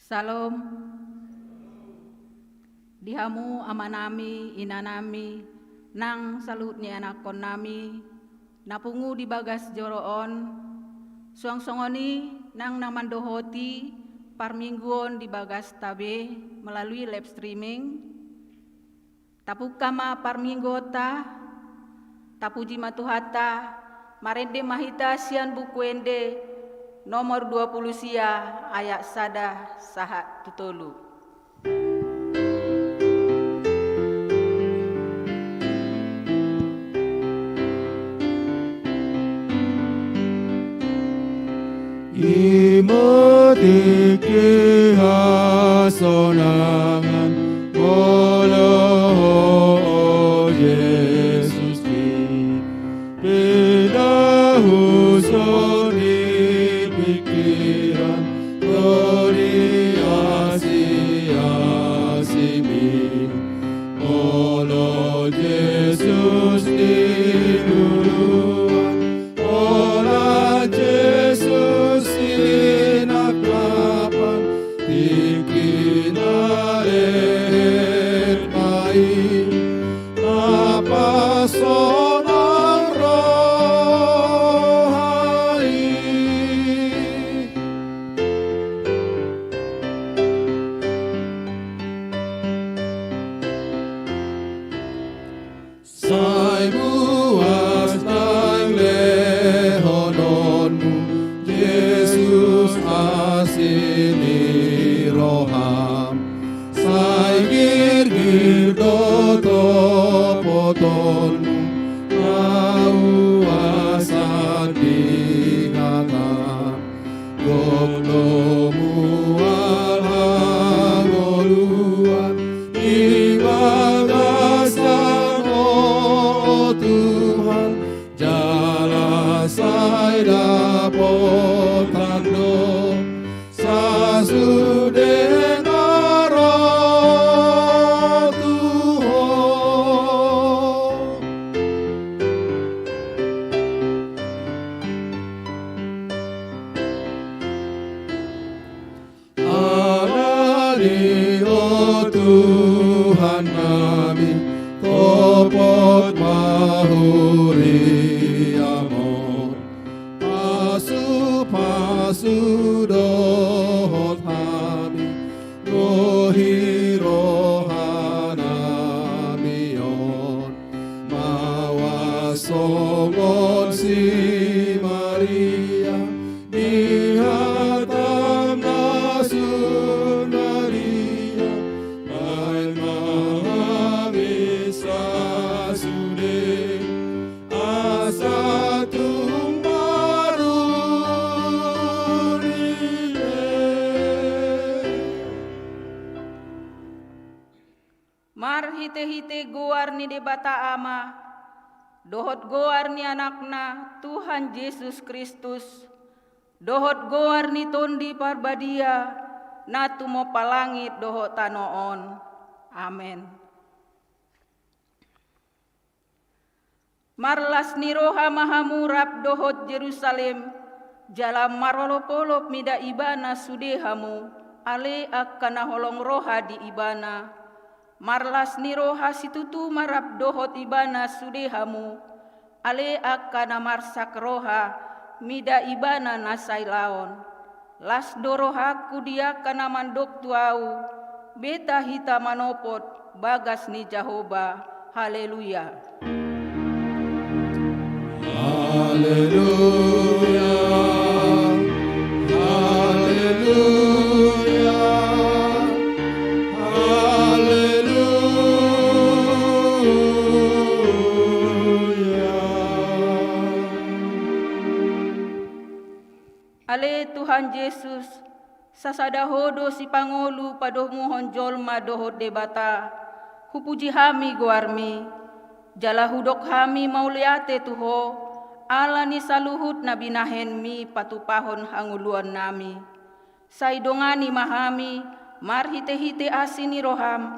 Salom. Dihamu amanami, inanami, nang salut ni anakon nami, napungu di bagas joroon, suang-songoni nang namandohoti, parmingguon di bagas tabe melalui live streaming, tapukama parminggota, tapuji matuhata, marende mahita sian bukuende, nomor 20 sia ayat sada sahat tutolu. Imotike hasonangan Bolo Yesus ki Pedahuson di pikiran Glori asi-asimi Bolo Yesus di duluan Ola Yesus sinakapan ikinalet baik apa sonang rohani Sai buas nang lehononmu Yesus asini roham Sai gir-gir dotopotonmu Mau asat dingatan Goklomu alhangoluan Ibagasan oh Tuhan Jala sai dapotando Sasude naro Tuhan Alani oh Tuhan kami Topot mahuri amor Pasu dohot kami Rohi rohanamion Mawasongon si Maria Dihatam nasun Maria Bain mahamisa sude Asatum Mar hite-hite goar ni debata ama, dohot goar ni anakna Tuhan Yesus Kristus, dohot goar ni tondi parbadia, na tumo palangit dohot tanoon. Amen. Marlas ni roha mahamurap dohot Jerusalem, jalam marolopolop mida ibana sudehamu, ale akkana holong roha di ibana. Marlas ni roha situtu marap dohot ibana sudehamu, ale akkana marsak roha, mida ibana nasai laon. Las doroha kudia kana mandok tuau, beta hita manopot, bagas ni Jehovah. Haleluya. Haleluya, haleluya, haleluya. Ale Tuhan Yesus, sasadahodo si Pangulu padomuhon jolma dohot debata, hupuji hami guarmi, jala hudok hami mauliate tuho, ala ni saluhut na binahen mi patupahon hanguluan nami. Saidongani mahami, marhite-hite asini roham,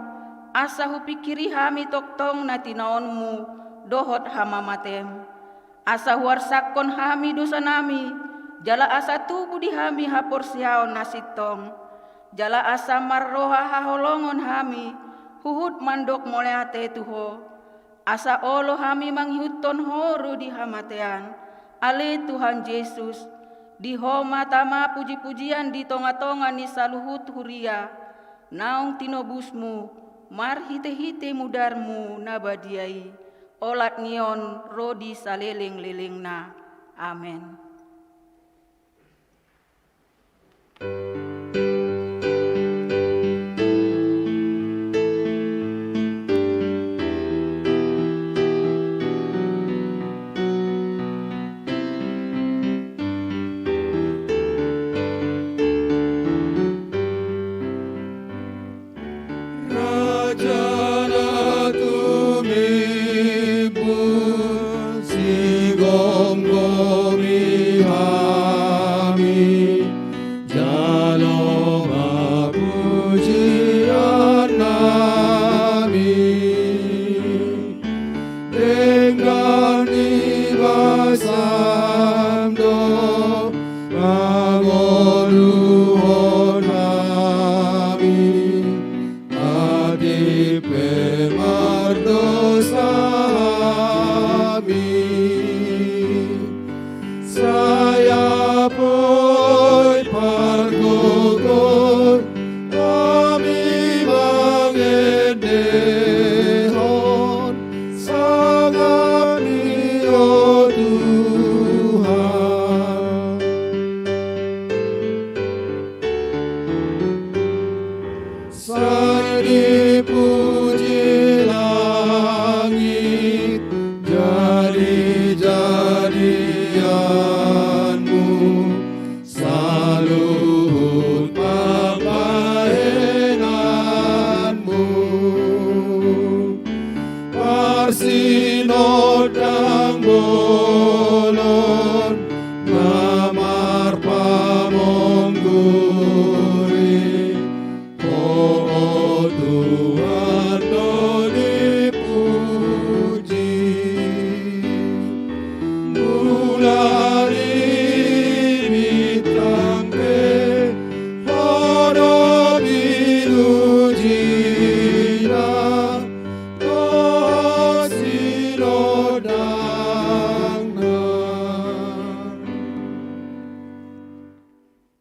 asa hupikiri hami toktong na tinaonmu, dohot hamamatem. Asa huarsakon hami dosa nami, jala asa tubu di hami hapor siaon nasitong, jala asamar roha haholongon hami huhut mandok moleate tuho asa olo hami manghuton horo di hamatean ale Tuhan Yesus di ho matama puji-pujian di tonga-tonga ni saluhut huria naung tinobusmu mar hite-hite mudarmu nabadiai olat ngion rodi saleleng-lelengna. Amen.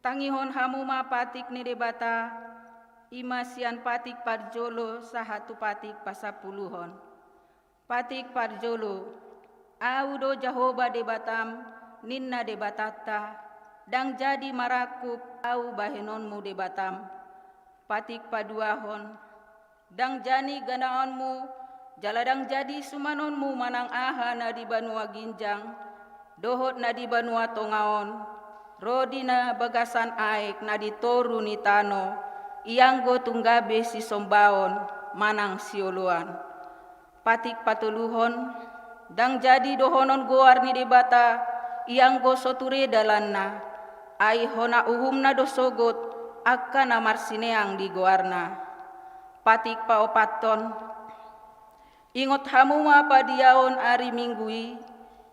Tangihon hamu ma patik ni debata imasian patik parjolo sahatu patik pasapuluhon. Patik parjolo audo Jahoba debatam ninna debatata dang jadi marakup au bahenonmu debatam. Patik paduahon dang jani ganaonmu jaladang jadi sumanonmu manang aha na di banua ginjang dohot na di banua tongaon rodi na bagasan aek na ditoru ni tano ianggo tunggabe si sombaon manang sioluan. Patik patuluhon dang jadi dohonon goar ni debata ianggo soture dalanna ai hona uhumna dosogot akka na marsineang di goarna. Patik paopaton ingot hamu ma padiaon ari minggui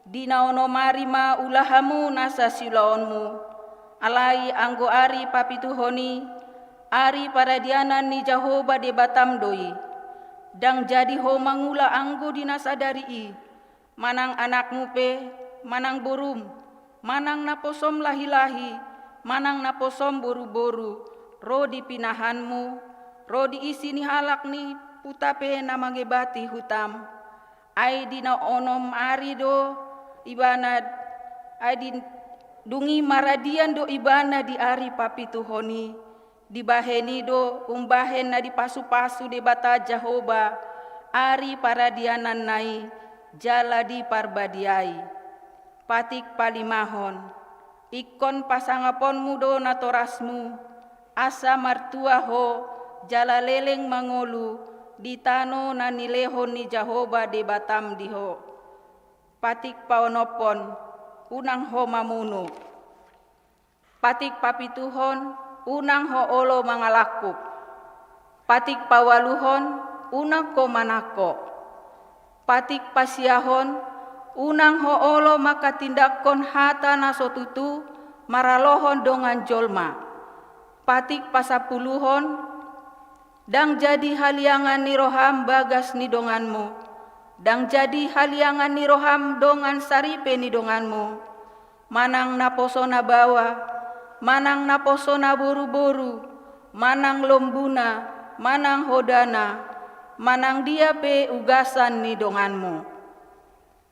dinaono marima ulahamu nasa silaonmu alai anggo ari papituhoni ari paradianan ni Jahoba debatam doi dang jadi ho mangula anggo dinasadari manang anakmu pe manang borum manang naposom lahi-lahi manang naposom boru-boru ro dipinahanmu ro diisi ni halak ni putape namangebati hutam ai dina onom ari do ibana adin dungi maradian do ibana di ari papituhoni dibaheni do umbahen na di pasu-pasu de bata Jahoba ari paradianan nai jala di parbadiai. Patik palimahon ikon pasangaponmu do natorasmu asa martua ho jala leleng mangolu di tano na nilehon ni Jahoba de batam diho. Patik paonopon unang ho mamuno. Patik papituhon unang ho olo mangalakup. Patik pawaluhon unang ko manako. Patik pasiahon unang ho olo makatindakon hata na sotutu maralohon dongan jolma. patik pasapuluhon, dang jadi haliangan ni roham bagas ni donganmu, dang jadi haliangan ni roham dongan saripe ni donganmu, manang naposo na bawa, manang naposo na boru-boru, manang lombuna, manang hodana, manang dia pe ugasan ni donganmu.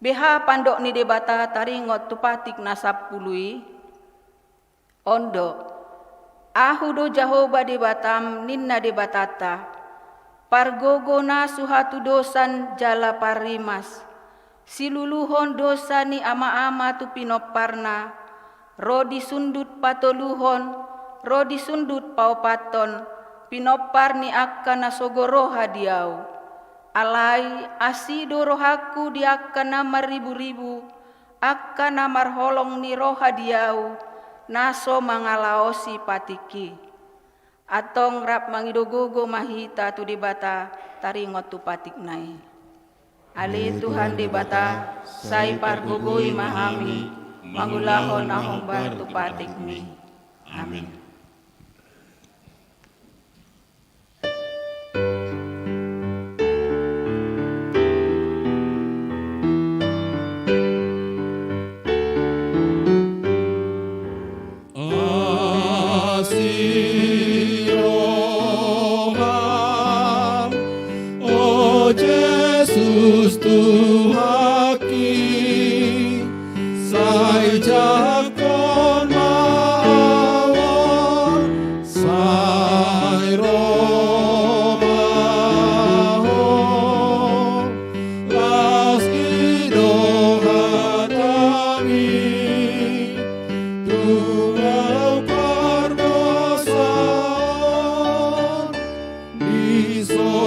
Beha pandok ni debata taringot tupatik nasap pului, ondo, ahu do Jahoba debatam ninna debatata, pargogona suhatu dosan jala parimas, siluluhon dosa ni ama-ama tu pinoparna, ro disundut patoluhon, ro disundut paupaton, pinopar ni akka na sogoro hadiau. Alai asido rohaku di akka na maribu-ribu, akka na marholong ni roha diau, naso mangalaosi patiki. Atong rap mangidogogo mahita tu debata taringot tu patik nai. Ali Tuhan debata, sai pargogoi mahami, mangulahon ahong bar tu patik mi. Amin. Yesus Tuhaki, sai jakon mawon, sai romaho, las idohatami, tunggal pardosaon, disonungo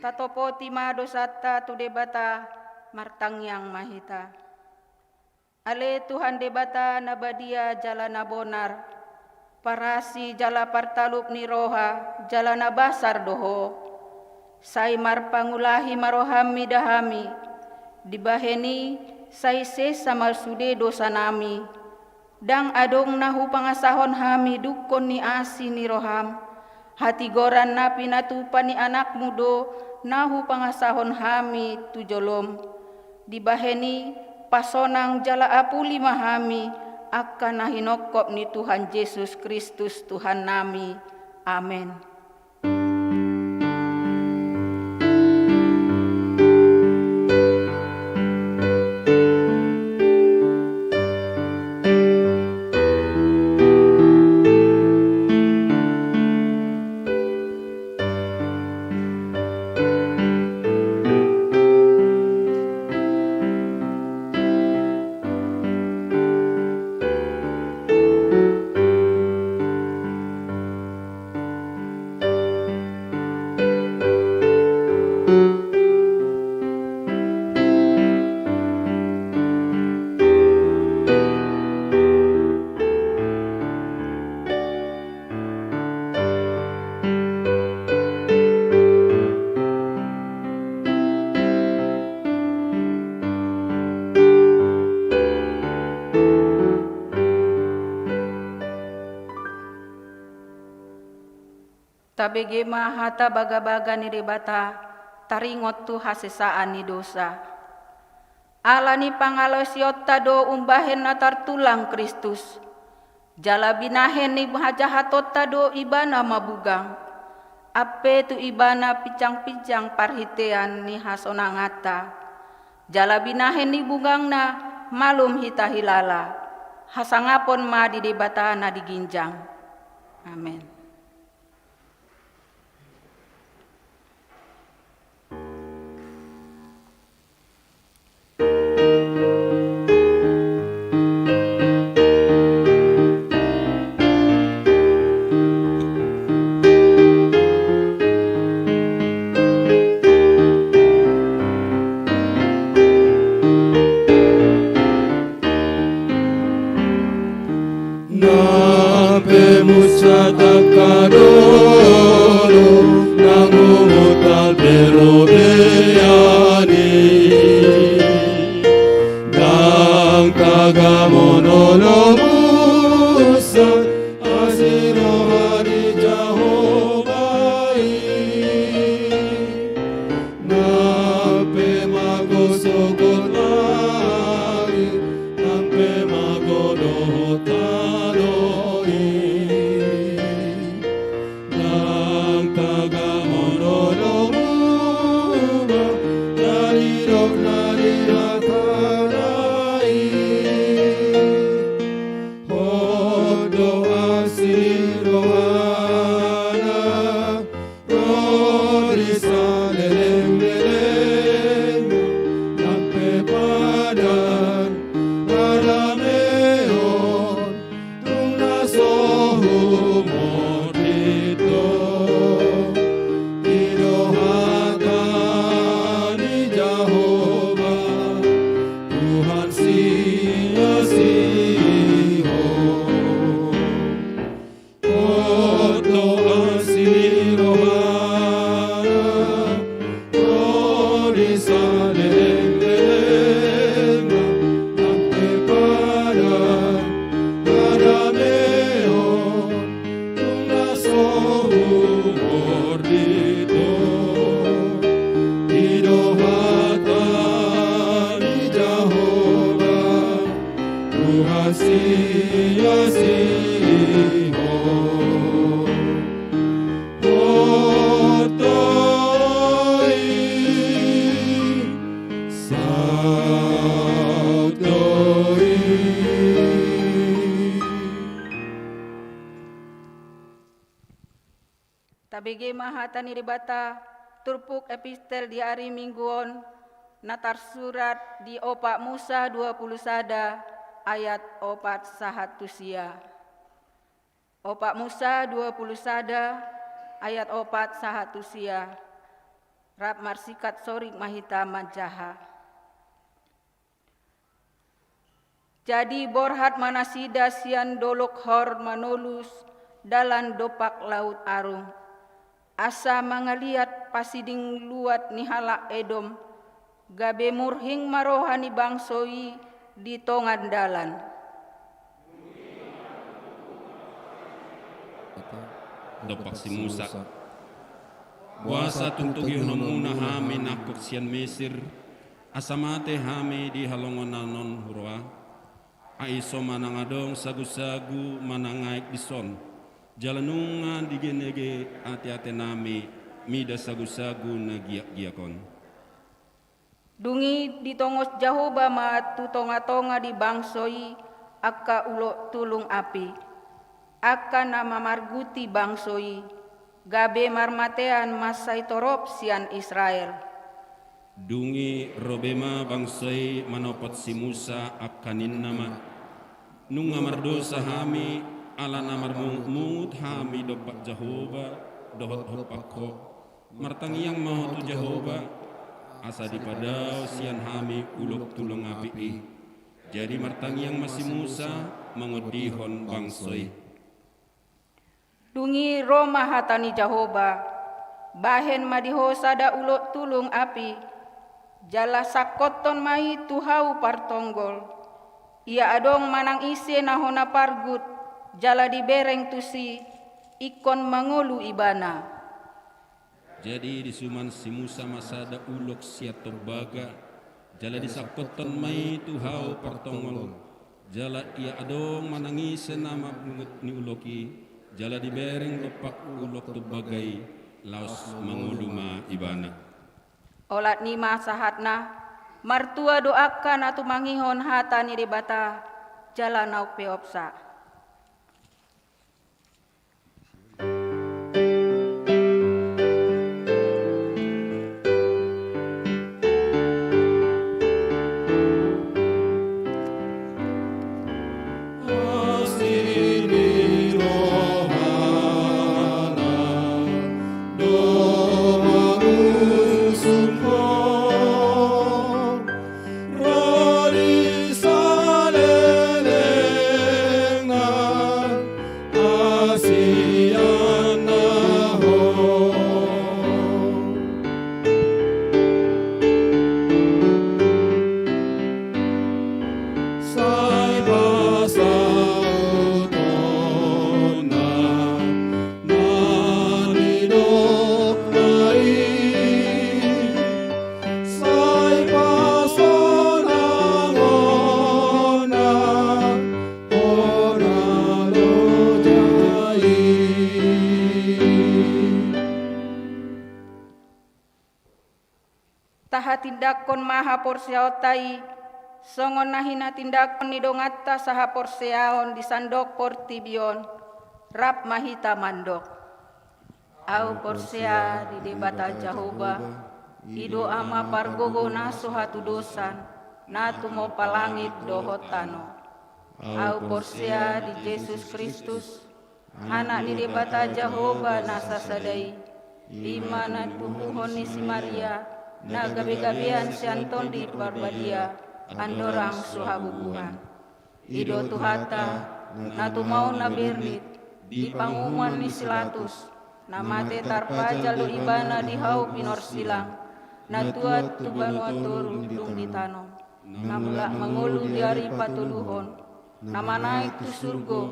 Tatopo tima dosata tu debata martang yang mahita. Ale Tuhan debata nabadia jalana bonar, parasi jala partalup ni roha jalana basar doho, sai marpangulahi marohami dahami, dibaheni sai sesa malsude dosa nami, dang adong nahu pangasahon hami dukon ni asi ni roham, hati goran napi natupa ni anak mudo nahu pangasahon hami tujolom, dibaheni pasonang jala apuli mahami akan nahinokop ni Tuhan Yesus Kristus Tuhan nami. Amin. Tabege mahata baga-baga ni debata taringot tu hasesaan ni dosa. Ala ni pangalosiot tado umbahen natar tulang Kristus. Jala binahen ni hajahatot tado ibana mabugang. Ape tu ibana picang-picang parhitean ni hasonangata. Jala binahen ni bugang na malum hita hilala. Hasangapon ma di debata na diginjang. Amin. Nape musa takadoro nangumutal perodeani Dang tagamono musa asiro hari Jehovah Nape magosogot langit Nape magodohot Tabege mahata ni debata turpuk epistel di hari mingguon natar surat di opak Musa 20 sada ayat opat sahat tusia. Opak Musa 20 sada ayat opat sahat tusia. Rap marsikat sorik mahita mancaha. Jadi borhat manasida sian dolok hor manolus dalan dopak laut arung. Asa mangaliat pasiding luat nihala Edom, gabe murhing marohani bangsoi di tongan dalan. Dopak si Musa. Buasa tuntuk yonomuna hami nakok sian Mesir, asamate hami di halongon nanon hurwa, aiso manangadong sagu-sagu manangaik dison. Jalanungan digenege ati-ati nami mida sagu-sagu na giak-giakon. Dungi ditongos Jahoba ma tutonga-tonga di bangsoi akka ulo tulung api. Akka nama marguti bangsoi gabe marmatean masai torop sian Israel. Dungi robema bangsoi manopot si Musa akanin nama. Nunga mardosa hami ala namar mungut hami dopak Jehovah dohot hopako martangiang mau tu Jehovah asa dipadau sian hami uluk tulung api jadi martangiang masih Musa mengodihon bangsoi. Dungi Roma hatani Jehovah bahen madiho sada uluk tulung api jala sakoton mai tuhau partonggol ia adong manang ise nahona pargut jala di bereng tusi ikon mangolu ibana. Jadi disuman si Musa masada ulok siat tobaga, jala disakotan mai tuhau partongol, jala ia adong manangis nama bungut ni uloki, jala dibereng lepak ulok tobagai, laos manguluma ibana. Olat nima sahatna, martua doakan atu mangihon hata ni debata, jala nauk peopsa. Taha tindakon maha porsiaotai, songon nahina tindakon nidongatta saha porsiaon di sandok portibion, rap mahita mandok. Au porsia di debata Jahoba, ido ama pargogo naso hatu dosan, natu mo palangit dohotano. Au porsia di Yesus Kristus, anak di debata Jahoba nasa sadai, imana tubuhon ni si Maria, na gabi-gabian si Anton di Parbadia, andorang suhabubuhan. Ido tuhata, na tumau na bernit, di pangumuan ni Silatus, na mate tarpaja lo ibana di hau pinor silang, na tuat tubanu aturu dung ditanom, na mulak mangulu di hari patuluhon, na manaik tu surgo,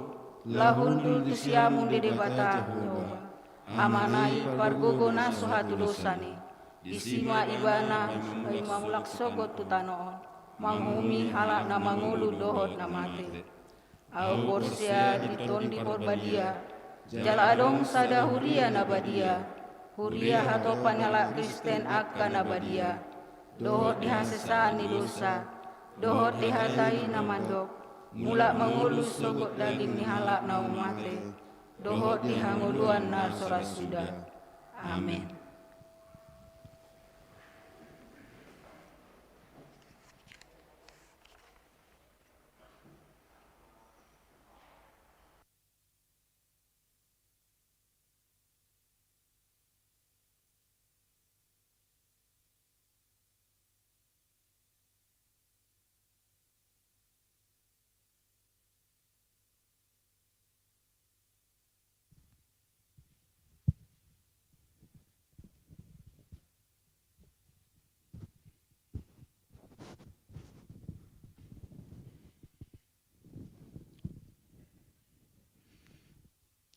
lahundul tu siamun di debata Jawa, amanai pargogo na suhatu dosani. Isima ibana ay mamulak sogot tutanoon, manghumi halak na mangulu dohot na mate. Au porsia diton di porbadia, jala adong sada huria na badia, huria hatopan halak Kristen akan na badia, dohot dihasesaan ni dosa, dohot dihatai na mandok, mulak mangulu sogot daging ni halak na umate, dohot dihanguluan na sorasuda. Amin.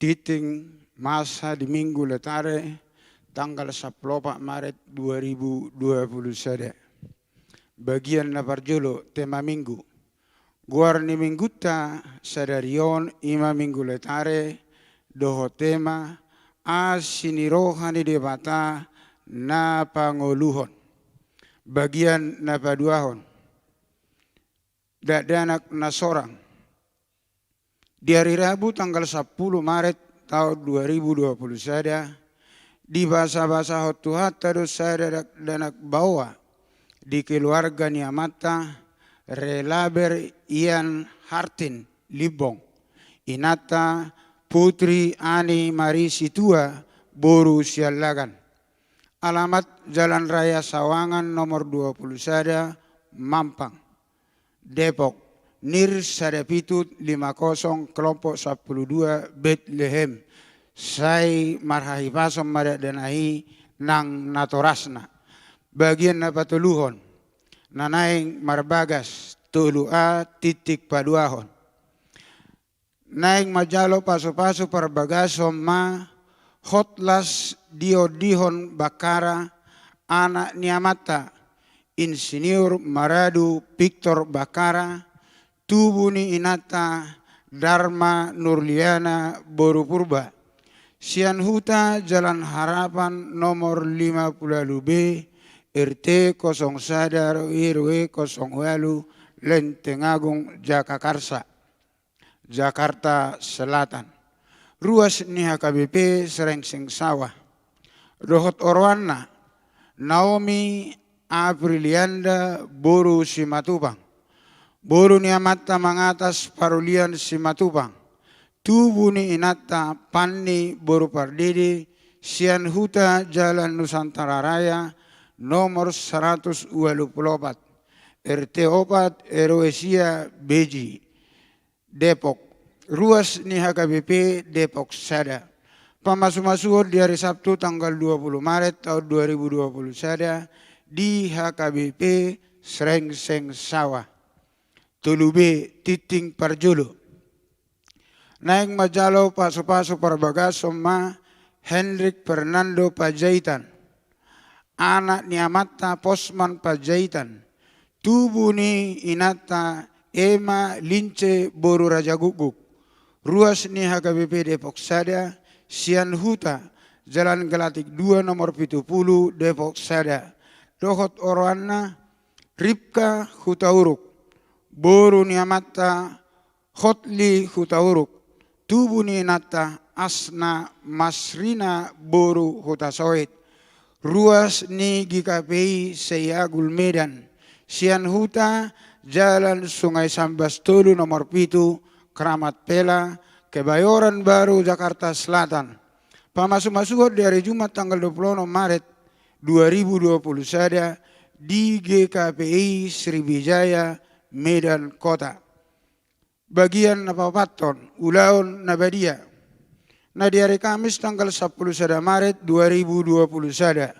Titing masa di Minggu Letare tanggal 14 Maret 2021. Bagian na parjolo tema minggu. Guar ni mingguta sadarion ima Minggu Letare doho tema asinirohani debata na pangoluhon. Bagian na paduahon. Dadanak na sorang. Di hari Rabu tanggal 10 Maret tahun 2021, di bahasa-bahasa hotuhat terus saya danak bawa di keluarga Niamata relaber Ian Hartin Libong, Inata Putri Ani Marisi Tua Boru Sialagan. Alamat Jalan Raya Sawangan nomor 21 Mampang, Depok. Nir Sadapitut 50 kelompok 12 Bethlehem. Sai marhahipasom madadanahi nang natorasna. Bagian na patuluhon. Nanaing marbagas tulua titik paduahon. naik majalo paso-paso perbagaso ma hotlas dihon bakara anak niamata Insinyur Maradu Victor Bakara tubuni inata Dharma Nurliana Borupurba Sianhuta Jalan Harapan nomor 50B RT 0 Sadar RW 08 Lentengagung Jakakarsa Jakarta Selatan. Ruas ni HKBP Serengseng Sawah. Dohot Orwana Naomi Aprilianda Boru Simatupang. Boru niamata mangatas parulian Simatupang. Tubuh ni inata Panni Boru Pardede Sianhuta Jalan Nusantara Raya nomor 124 RT 4 Eroesia Beji Depok. Ruas ni HKBP Depok Sada. Pamasu-masuhor di hari Sabtu tanggal 20 Maret tahun 2020 Sada di HKBP Serengseng Sawah. Tulube Titing Parjolo. Naik majalo paso-paso perbagaso ma Hendrik Fernando Pajaitan. Anak niamata Posman Pajaitan. Tubuh ni inata Ema Lince Boru Raja Guguk. Ruas ni HKBP Depok Sada. Sianhuta Jalan Gelatik 2 nomor 70 Depok Sada. Dohot Orwana Ripka Hutauruk. Boru niamata Hotli Hutauruk. Tubuh ni nata Asna Masrina Boru Hutasoit. Ruas ni GKPI Seyagul Medan. Sianhuta Jalan Sungai Sambastolu nomor 7 Keramat Pela Kebayoran Baru Jakarta Selatan. Pamasu-masuhor di hari Jumat tanggal 26 Maret 2020 Sada di GKPI Sriwijaya Medan Kota. Bagian Napapaton Ulaon Nabadia. Nah di hari Kamis tanggal 10 Sada Maret 2020 Sada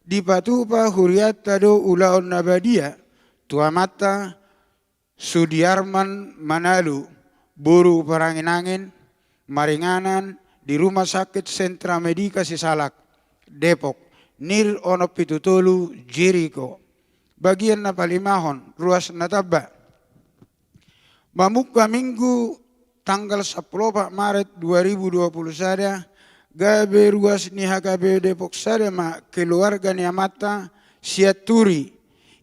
di Patupa Huriat Tado Ulaon Nabadia Tuamata Sudiarman Manalu Boru Parangin-angin Maringanan di Rumah Sakit Sentra Medika Sisalak Depok Nir Ono Pitutolu Jericho. Bagian Napalimahon Ruas Nataba. Mamuka Minggu tanggal 10 Maret 2020 Sada gabe ruas ni HKB Depok Sada ma keluarga niamata Siaturi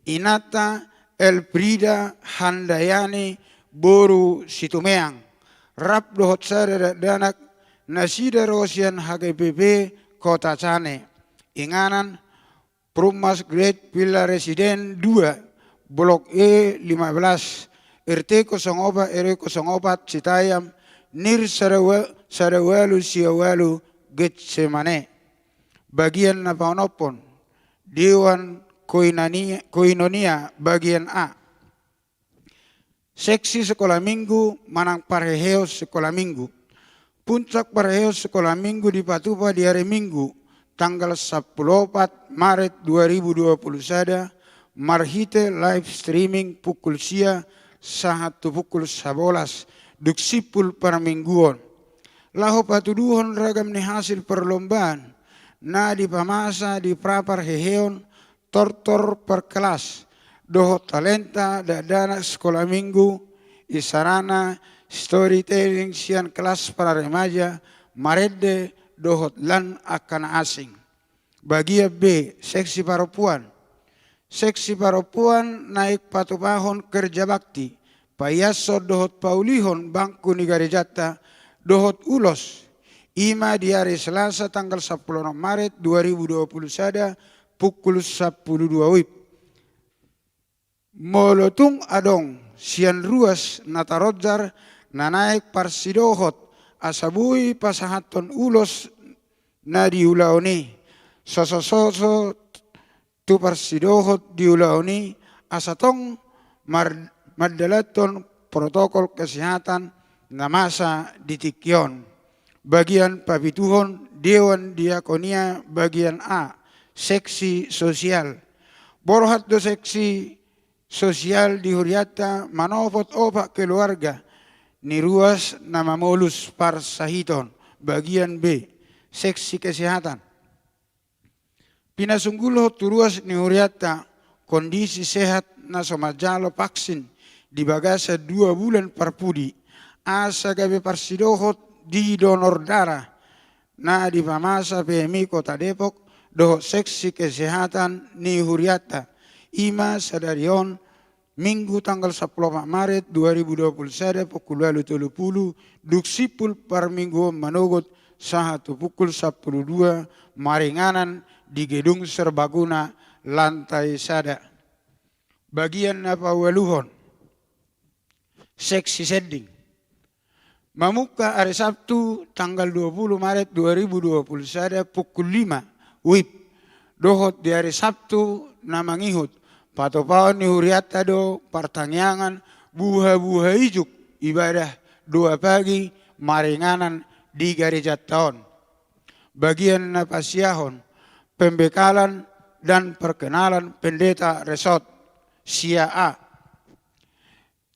Inata Elbrida Handayani Boru Situmeang. Rap dohot sada danak Nasida Rosian HKBP Kota Cane. Inganan Prumas Great Villa Residen 2 Blok E 15 RT 04 RW 04 Citayam Nir Sarawalu Siawalu Getsemane. Bagian Napaonopon Dewan Koinonia bagian A. Seksi Sekolah Minggu Manang Parheheos Sekolah Minggu. Puncak Parheheos Sekolah Minggu di Patupa di hari Minggu tanggal 14 Maret 2020 Sada marhite live streaming pukul sia 1 pukul 11 duksipul permingguan. Lahu patuduhon ragam ni hasil perlombaan na di pamasa di prapar heheon tortor per kelas. Dohot talenta dadana sekolah minggu isarana storytelling sian kelas para remaja marede dohot lan akan asing. Bagian B seksi perempuan. Seksi perempuan naik patupahon kerja bakti. Payaso dohot paulihon bangku nigarejata dohot ulos. Ima di hari Selasa tanggal 10 Maret 2020 Sada pukul 12 WIB. Molotung adong sian ruas natarodjar na naik parsidohot asabui pasahaton ulos na diulaoni. Soso tu parsidohot diulaoni asatong mardalaton protokol kesehatan na masa ditikyon. Bagian papituhon Dewan Diakonia bagian A seksi sosial. Borhat do seksi sosial di Huriata manopot opak keluarga ni ruas nama molus parsahiton. Bagian B, seksi kesehatan. Pinasunggulo turuas ni huriata kondisi sehat na somajalo vaksin di bagasa 2 bulan parpudi. Asa gabe parsidohot di donor darah na di pamasa PMI Kota Depok dohot seksi kesehatan ni huriata. Ima sadarion Minggu tanggal 10 Maret 2021 pukul 8.30 duksipul par minggu manogot sahatu pukul 12 maringanan di gedung serbaguna lantai sada. Bagian apa waluhon seksi setting. Mamuka hari Sabtu tanggal 20 Maret 2021 pukul 5 WIB dohot di hari Sabtu namangihut patopaon ni huriata do pertanyaan buha-buha ijuk ibadah 2 pagi maringanan di gereja tahun. Bagian napasiahon pembekalan dan perkenalan pendeta resort Sia A.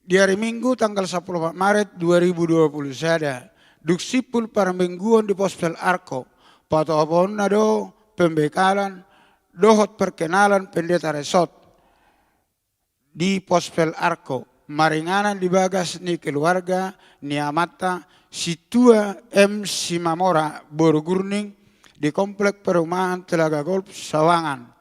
Di hari Minggu tanggal 10 Maret 2021 duksipul parmingguan di Pospel Arko patopaon do pembekalan dohot perkenalan pendeta resort di Pospel Arko, maringanan di bagas ni keluarga ni amata situa M. Simamora Borogurning di komplek perumahan Telaga Golf Sawangan.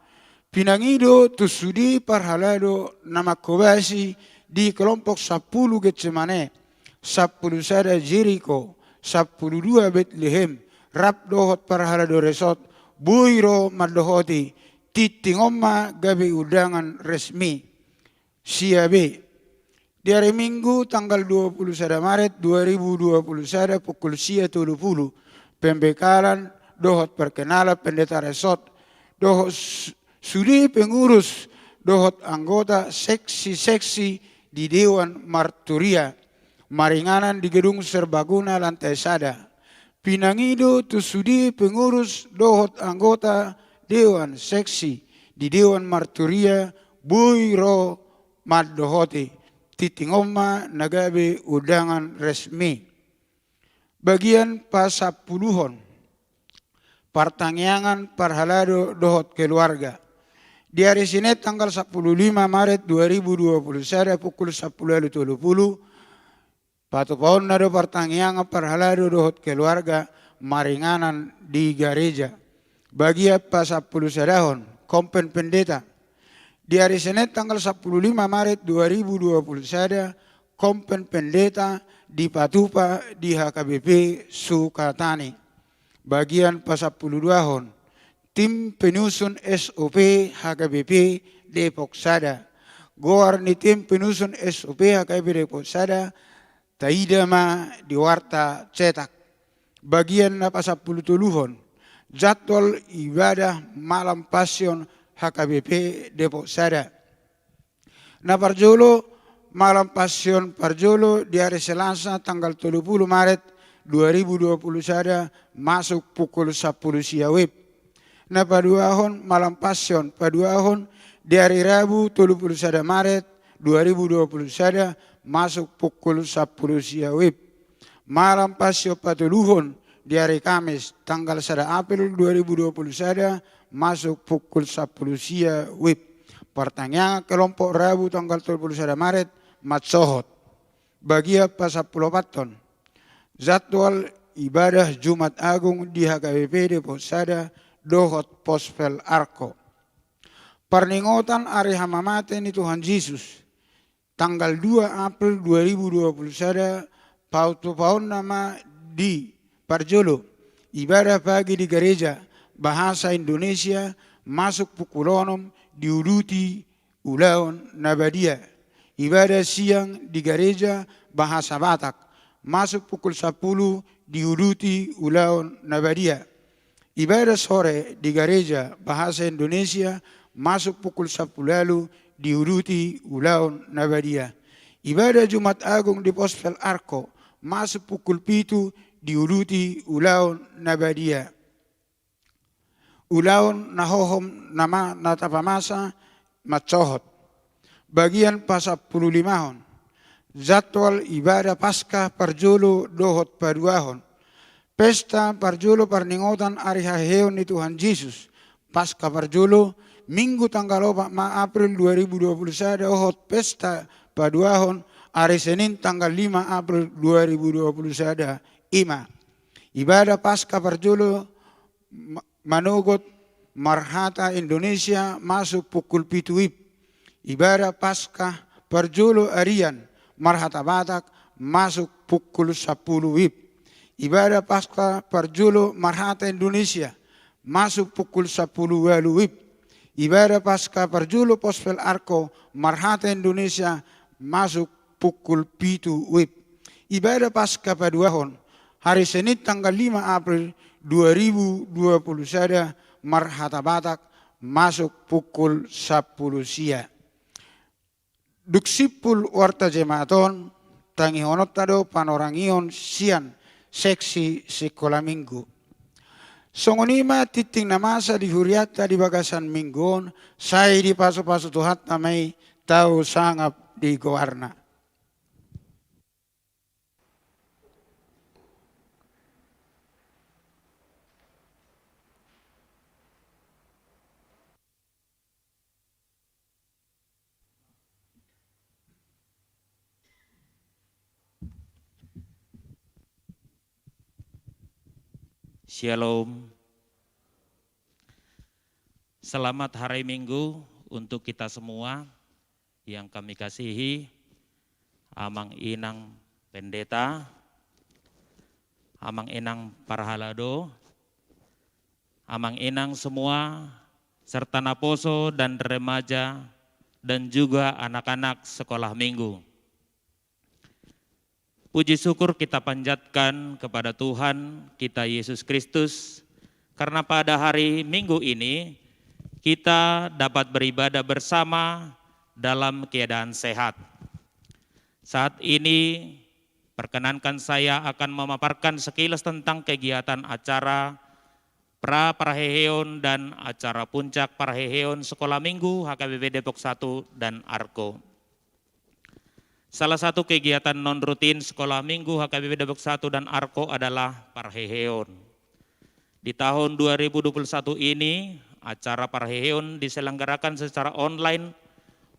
Pinangido tusudi parhalado nama kobasi di kelompok 10 Getsemane, 10 sada Jericho, 12 Bethlehem, rap dohot parhalado resort, buiro madohoti, titingoma gabi udangan resmi. Sia B. Di hari Minggu tanggal 21 Maret 2021 pukul 10.30 pembekalan dohot perkenalan pendeta resort dohot sudi pengurus dohot anggota seksi-seksi di Dewan Marturia maringanan di gedung serbaguna lantai sada. Pinangido tu sudi pengurus dohot anggota Dewan seksi di Dewan Marturia buiro maddohoti titingoma nagabe udangan resmi. Bagian pasapuluhon pertanyaan parhalado dohot keluarga. Di hari Senin tanggal 15 Maret 2021 pukul 10.30 patopaon nado pertanyaan parhalado dohot keluarga maringanan di gereja. Bagian pasapuluh sadahon kompen pendeta. Di hari Senin tanggal 15 Maret 2021, kompen pendeta di Patupa di HKBP Sukatani. Bagian pasapuluh tim penyusun SOP HKBP Depok Sada. Goar ni tim penyusun SOP HKBP Depok Sada, taidama di warta cetak. Bagian pasapuluh jadwal ibadah malam pasion HKBP Depok Sada. Na Parjolo, malam pasion Parjolo di hari Selasa tanggal 30 Maret 2020 sada masuk pukul 10 siawib. Na paduahon malam pasion paduahon di hari Rabu 31 Maret 2020 sada masuk pukul 10 siawib. Malam pasion patuluhon di hari Kamis tanggal 1 April 2020 sada masuk pukul 10 siawib. Pertanyaan kelompok Rabu tanggal 31 Maret matsohot. Bagia pasapulopatton. Jadwal ibadah Jumat Agung di HKBP Depok Sada dohot Pospel Arko. Perningotan hari hamamate ni Tuhan Yesus tanggal 2 April 2020 sada paut nama di Parjolo. Ibadah pagi di gereja bahasa Indonesia masuk pukul 6 diuruti ulaun Nabadia. Ibadah siang di gereja bahasa Batak masuk pukul 10 diuruti ulaun Nabadia. Ibadah sore di gereja bahasa Indonesia masuk pukul 10 lalu diuruti ulaun Nabadia. Ibadah Jumat Agung di Pospel Arko masuk pukul 7 diuruti ulaun Nabadia. Ulaun nahohom nama natapamasa matsohot. Bagian pasapululimahon. jadwal ibadah Paskah parjolo dohot paduahon. Pesta parjolo parningotan hari haheon ni Tuhan Yesus. Paskah parjolo Minggu tanggal 4 April 2021 dohot pesta paduahon hari Senin tanggal 5 April 2021 ima. Ibadah Paskah parjolo manogot Marhata Indonesia masuk pukul 7 WIB. Ibadah Paskah parjolo Arian Marhata Batak masuk pukul 10 WIB. Ibadah Paskah parjolo Marhata Indonesia masuk pukul 10 WIB. Ibadah Paskah parjolo Pospel Arko Marhata Indonesia masuk pukul 7 WIB. Ibadah Paskah paduahon hari Senin tanggal 5 April 2021 Marhata Batak masuk pukul 10 siang. Duksipul warta jemaaton tangihonot tado panorangion sian seksi sekolah minggu. Songonima titing namasa di huriata di bagasan mingguon saya di paso-paso Tuhan namai tahu sangap di goarna. Shalom. Selamat hari Minggu untuk kita semua yang kami kasihi, Amang Inang Pendeta, Amang Inang Parhalado, Amang Inang semua, serta Naposo dan remaja, dan juga anak-anak sekolah minggu. Puji syukur kita panjatkan kepada Tuhan kita Yesus Kristus, karena pada hari Minggu ini kita dapat beribadah bersama dalam keadaan sehat. Saat ini perkenankan saya akan memaparkan sekilas tentang kegiatan acara pra-parheheon dan acara puncak parheheon sekolah minggu HKBP Depok 1 dan Arko. Salah satu kegiatan non-rutin sekolah minggu HKBP Depok 1 dan Arko adalah parheheon. Di tahun 2021 ini, acara parheheon diselenggarakan secara online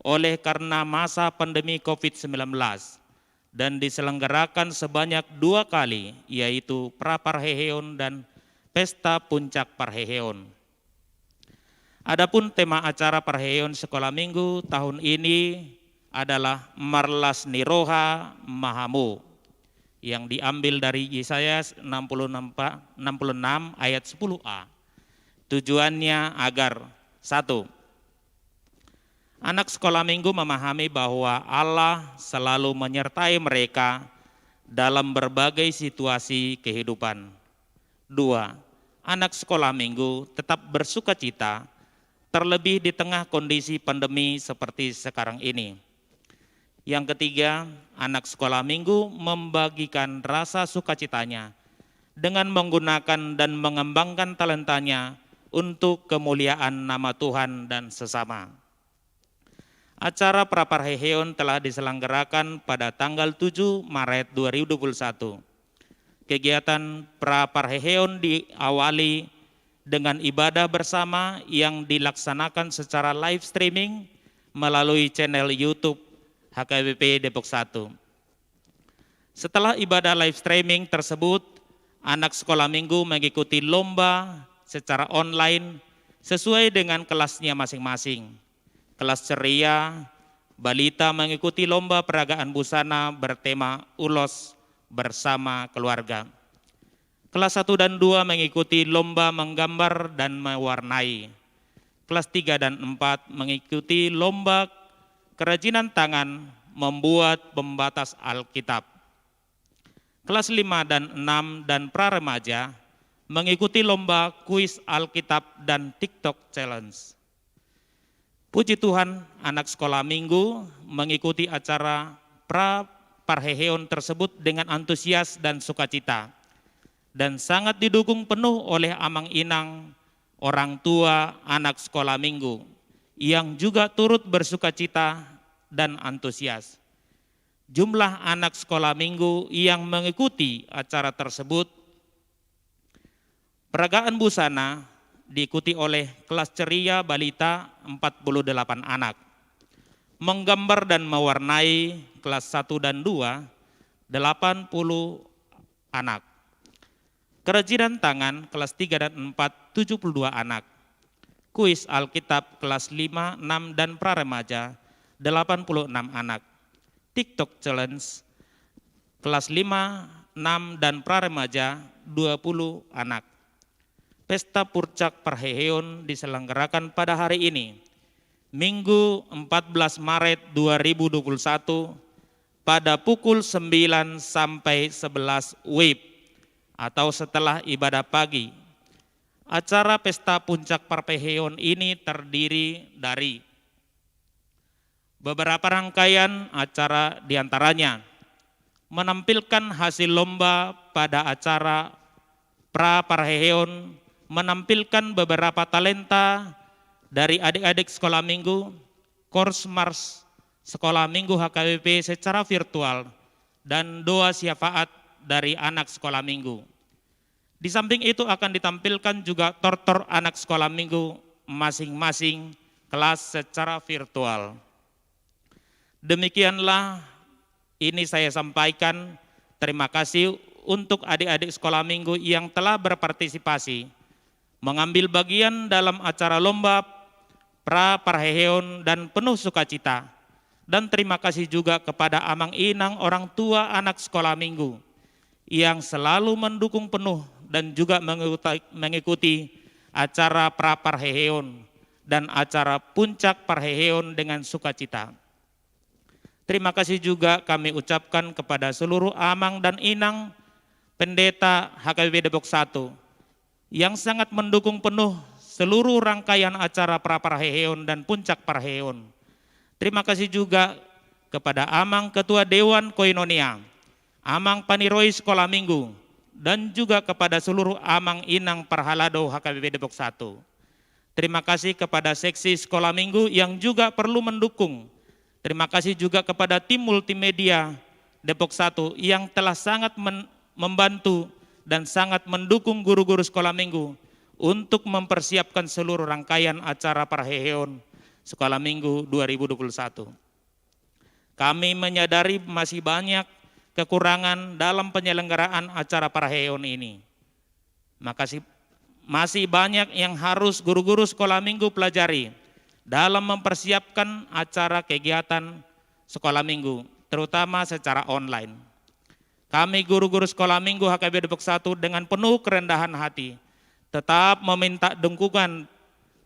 oleh karena masa pandemi COVID-19 dan diselenggarakan sebanyak 2 kali, yaitu pra-parheheon dan pesta puncak parheheon. Adapun tema acara parheheon sekolah minggu tahun ini adalah Marlas Niroha Mahamu yang diambil dari Yesaya 66 ayat 10a. Tujuannya agar 1. Anak sekolah minggu memahami bahwa Allah selalu menyertai mereka dalam berbagai situasi kehidupan. 2. Anak sekolah minggu tetap bersukacita terlebih di tengah kondisi pandemi seperti sekarang ini. Yang ketiga, anak sekolah minggu membagikan rasa sukacitanya dengan menggunakan dan mengembangkan talentanya untuk kemuliaan nama Tuhan dan sesama. Acara pra-parheheon telah diselenggarakan pada tanggal 7 Maret 2021. Kegiatan pra-parheheon diawali dengan ibadah bersama yang dilaksanakan secara live streaming melalui channel YouTube HKBP Depok 1. Setelah ibadah live streaming tersebut, anak sekolah minggu mengikuti lomba secara online sesuai dengan kelasnya masing-masing. Kelas ceria, balita mengikuti lomba peragaan busana bertema ulos bersama keluarga. Kelas 1 dan 2 mengikuti lomba menggambar dan mewarnai. Kelas 3 dan 4 mengikuti lomba kerajinan tangan membuat pembatas Alkitab. Kelas 5 dan 6 dan pra-remaja mengikuti lomba kuis Alkitab dan TikTok Challenge. Puji Tuhan, anak sekolah minggu mengikuti acara pra-parheheon tersebut dengan antusias dan sukacita, dan sangat didukung penuh oleh Amang Inang, orang tua anak sekolah minggu, yang juga turut bersukacita dan antusias. Jumlah anak sekolah minggu yang mengikuti acara tersebut, peragaan busana diikuti oleh kelas ceria balita 48 anak, menggambar dan mewarnai kelas 1 dan 2 80 anak, kerajinan tangan kelas 3 dan 4 72 anak, kuis Alkitab kelas 5, 6 dan praremaja 86 anak, TikTok Challenge kelas 5, 6 dan praremaja 20 anak. Pesta Puncak Parheheon diselenggarakan pada hari ini, Minggu 14 Maret 2021 pada pukul 9 sampai 11 WIB atau setelah ibadah pagi. Acara Pesta Puncak Parheheon ini terdiri dari beberapa rangkaian acara, diantaranya menampilkan hasil lomba pada acara Pra-Parheheon, menampilkan beberapa talenta dari adik-adik sekolah minggu, Korsmars sekolah minggu HKBP secara virtual, dan doa syafaat dari anak sekolah minggu. Di samping itu akan ditampilkan juga tortor anak sekolah minggu masing-masing kelas secara virtual. Demikianlah ini saya sampaikan. Terima kasih untuk adik-adik sekolah minggu yang telah berpartisipasi, mengambil bagian dalam acara lomba Pra-Parheheon dan penuh sukacita. Dan terima kasih juga kepada amang inang orang tua anak sekolah minggu yang selalu mendukung penuh dan juga mengikuti acara Pra-Parheheon dan acara Puncak Parheheon dengan sukacita. Terima kasih juga kami ucapkan kepada seluruh amang dan inang pendeta HKBP Depok 1 yang sangat mendukung penuh seluruh rangkaian acara Pra-Parheheon dan Puncak Parheheon. Terima kasih juga kepada amang ketua Dewan Koinonia, amang paniroi sekolah minggu, dan juga kepada seluruh amang inang Parhalado HKBP Depok 1. Terima kasih kepada seksi sekolah minggu yang juga perlu mendukung. Terima kasih juga kepada tim multimedia Depok 1 yang telah sangat membantu dan sangat mendukung guru-guru sekolah minggu untuk mempersiapkan seluruh rangkaian acara Parheheon Sekolah Minggu 2021. Kami menyadari masih banyak kekurangan dalam penyelenggaraan acara Parheheon ini. Masih banyak yang harus guru-guru sekolah minggu pelajari dalam mempersiapkan acara kegiatan sekolah minggu, terutama secara online. Kami guru-guru sekolah minggu HKBP Depok 1 dengan penuh kerendahan hati tetap meminta dukungan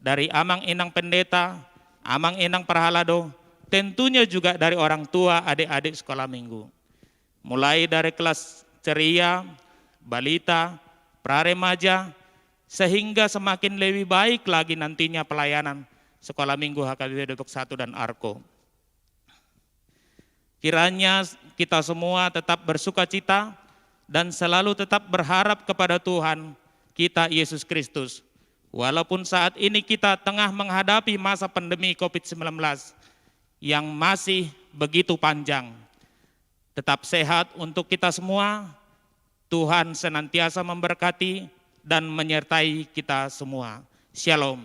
dari amang inang pendeta, amang inang Parhalado, tentunya juga dari orang tua adik-adik sekolah minggu. Mulai dari kelas ceria, balita, praremaja, sehingga semakin lebih baik lagi nantinya pelayanan sekolah minggu HKBP Depok 1 dan ARKO. Kiranya kita semua tetap bersukacita dan selalu tetap berharap kepada Tuhan kita Yesus Kristus. Walaupun saat ini kita tengah menghadapi masa pandemi COVID-19 yang masih begitu panjang. Tetap sehat untuk kita semua. Tuhan senantiasa memberkati dan menyertai kita semua. Shalom.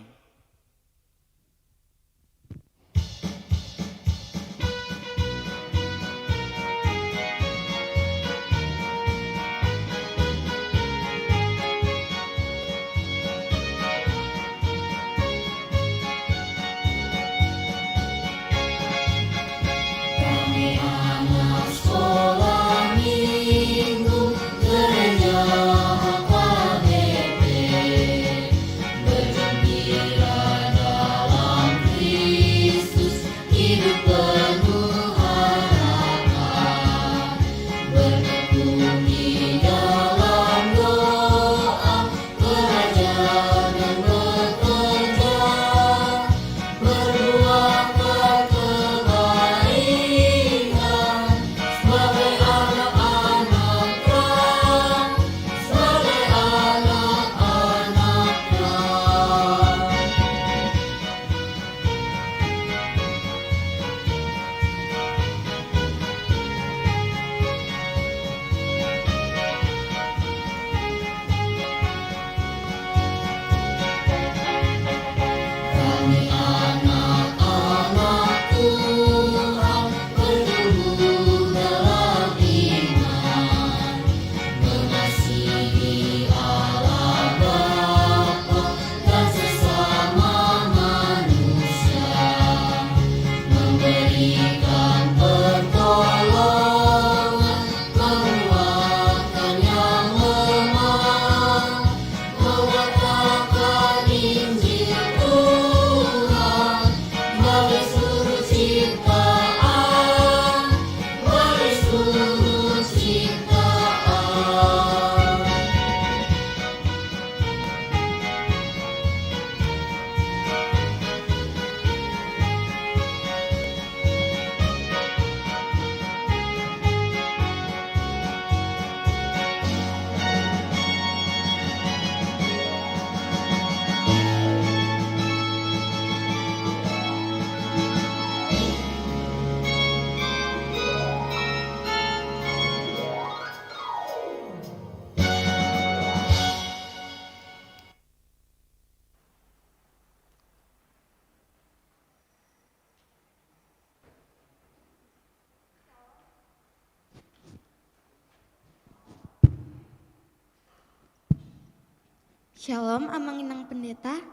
Shalom Amang Inang Pendeta,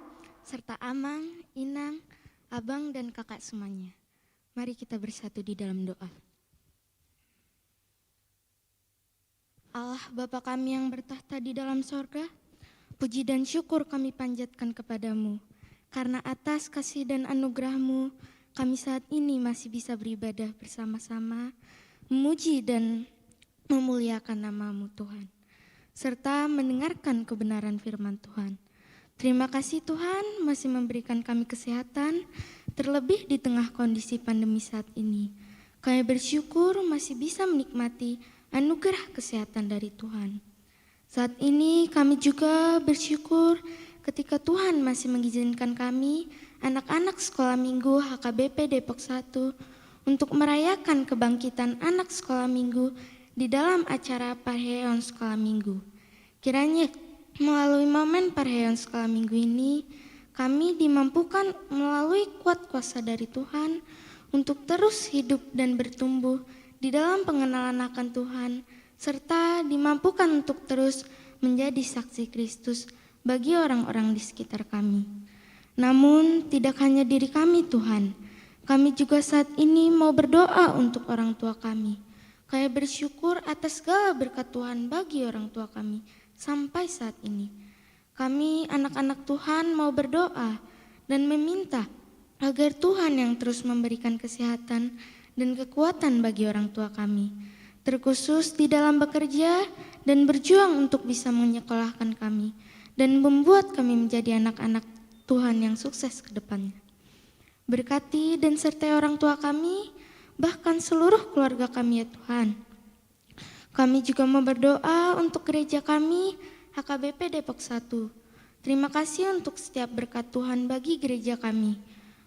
serta Amang, Inang, Abang, dan kakak semuanya. Mari kita bersatu di dalam doa. Allah Bapa kami yang bertahta di dalam sorga, puji dan syukur kami panjatkan kepadamu. Karena atas kasih dan anugerah-Mu, kami saat ini masih bisa beribadah bersama-sama, memuji dan memuliakan nama-Mu Tuhan, serta mendengarkan kebenaran firman Tuhan. Terima kasih Tuhan masih memberikan kami kesehatan, terlebih di tengah kondisi pandemi saat ini. Kami bersyukur masih bisa menikmati anugerah kesehatan dari Tuhan. Saat ini kami juga bersyukur ketika Tuhan masih mengizinkan kami, anak-anak sekolah minggu HKBP Depok 1, untuk merayakan kebangkitan anak sekolah minggu di dalam acara Parheon Sekolah Minggu. Kiranya melalui momen Parheon Sekolah Minggu ini, kami dimampukan melalui kuat kuasa dari Tuhan untuk terus hidup dan bertumbuh di dalam pengenalan akan Tuhan, serta dimampukan untuk terus menjadi saksi Kristus bagi orang-orang di sekitar kami. Namun tidak hanya diri kami Tuhan, kami juga saat ini mau berdoa untuk orang tua kami. Kami bersyukur atas segala berkat Tuhan bagi orang tua kami sampai saat ini. Kami anak-anak Tuhan mau berdoa dan meminta agar Tuhan yang terus memberikan kesehatan dan kekuatan bagi orang tua kami, terkhusus di dalam bekerja dan berjuang untuk bisa menyekolahkan kami dan membuat kami menjadi anak-anak Tuhan yang sukses ke depannya. Berkati dan sertai orang tua kami, bahkan seluruh keluarga kami ya Tuhan. Kami juga mau berdoa untuk gereja kami HKBP Depok 1. Terima kasih untuk setiap berkat Tuhan bagi gereja kami.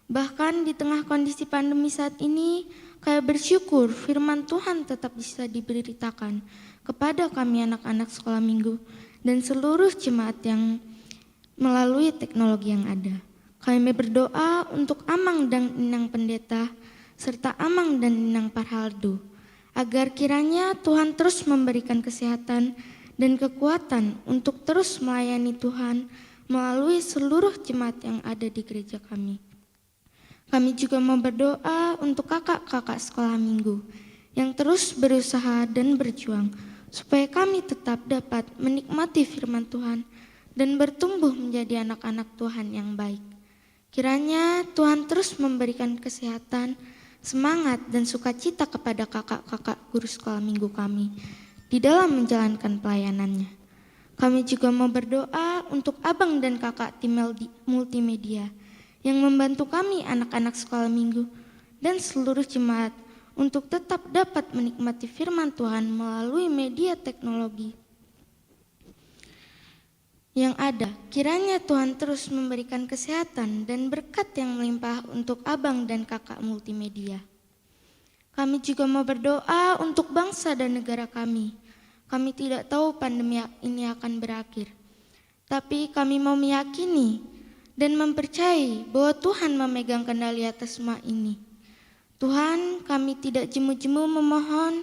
Bahkan di tengah kondisi pandemi saat ini, kami bersyukur firman Tuhan tetap bisa diberitakan kepada kami anak-anak sekolah minggu dan seluruh jemaat yang melalui teknologi yang ada. Kami berdoa untuk Amang dan Inang Pendeta, serta Amang dan Inang Parhaldo, agar kiranya Tuhan terus memberikan kesehatan dan kekuatan untuk terus melayani Tuhan melalui seluruh jemaat yang ada di gereja kami. Kami juga mau berdoa untuk kakak-kakak sekolah minggu yang terus berusaha dan berjuang supaya kami tetap dapat menikmati firman Tuhan dan bertumbuh menjadi anak-anak Tuhan yang baik. Kiranya Tuhan terus memberikan kesehatan, semangat dan sukacita kepada kakak-kakak guru sekolah minggu kami di dalam menjalankan pelayanannya. Kami juga mau berdoa untuk abang dan kakak tim multimedia yang membantu kami anak-anak sekolah minggu dan seluruh jemaat untuk tetap dapat menikmati firman Tuhan melalui media teknologi yang ada. Kiranya Tuhan terus memberikan kesehatan dan berkat yang melimpah untuk abang dan kakak multimedia. Kami juga mau berdoa untuk bangsa dan negara kami. Kami tidak tahu pandemi ini akan berakhir, tapi kami mau meyakini dan mempercayai bahwa Tuhan memegang kendali atas semua ini. Tuhan, kami tidak jemu-jemu memohon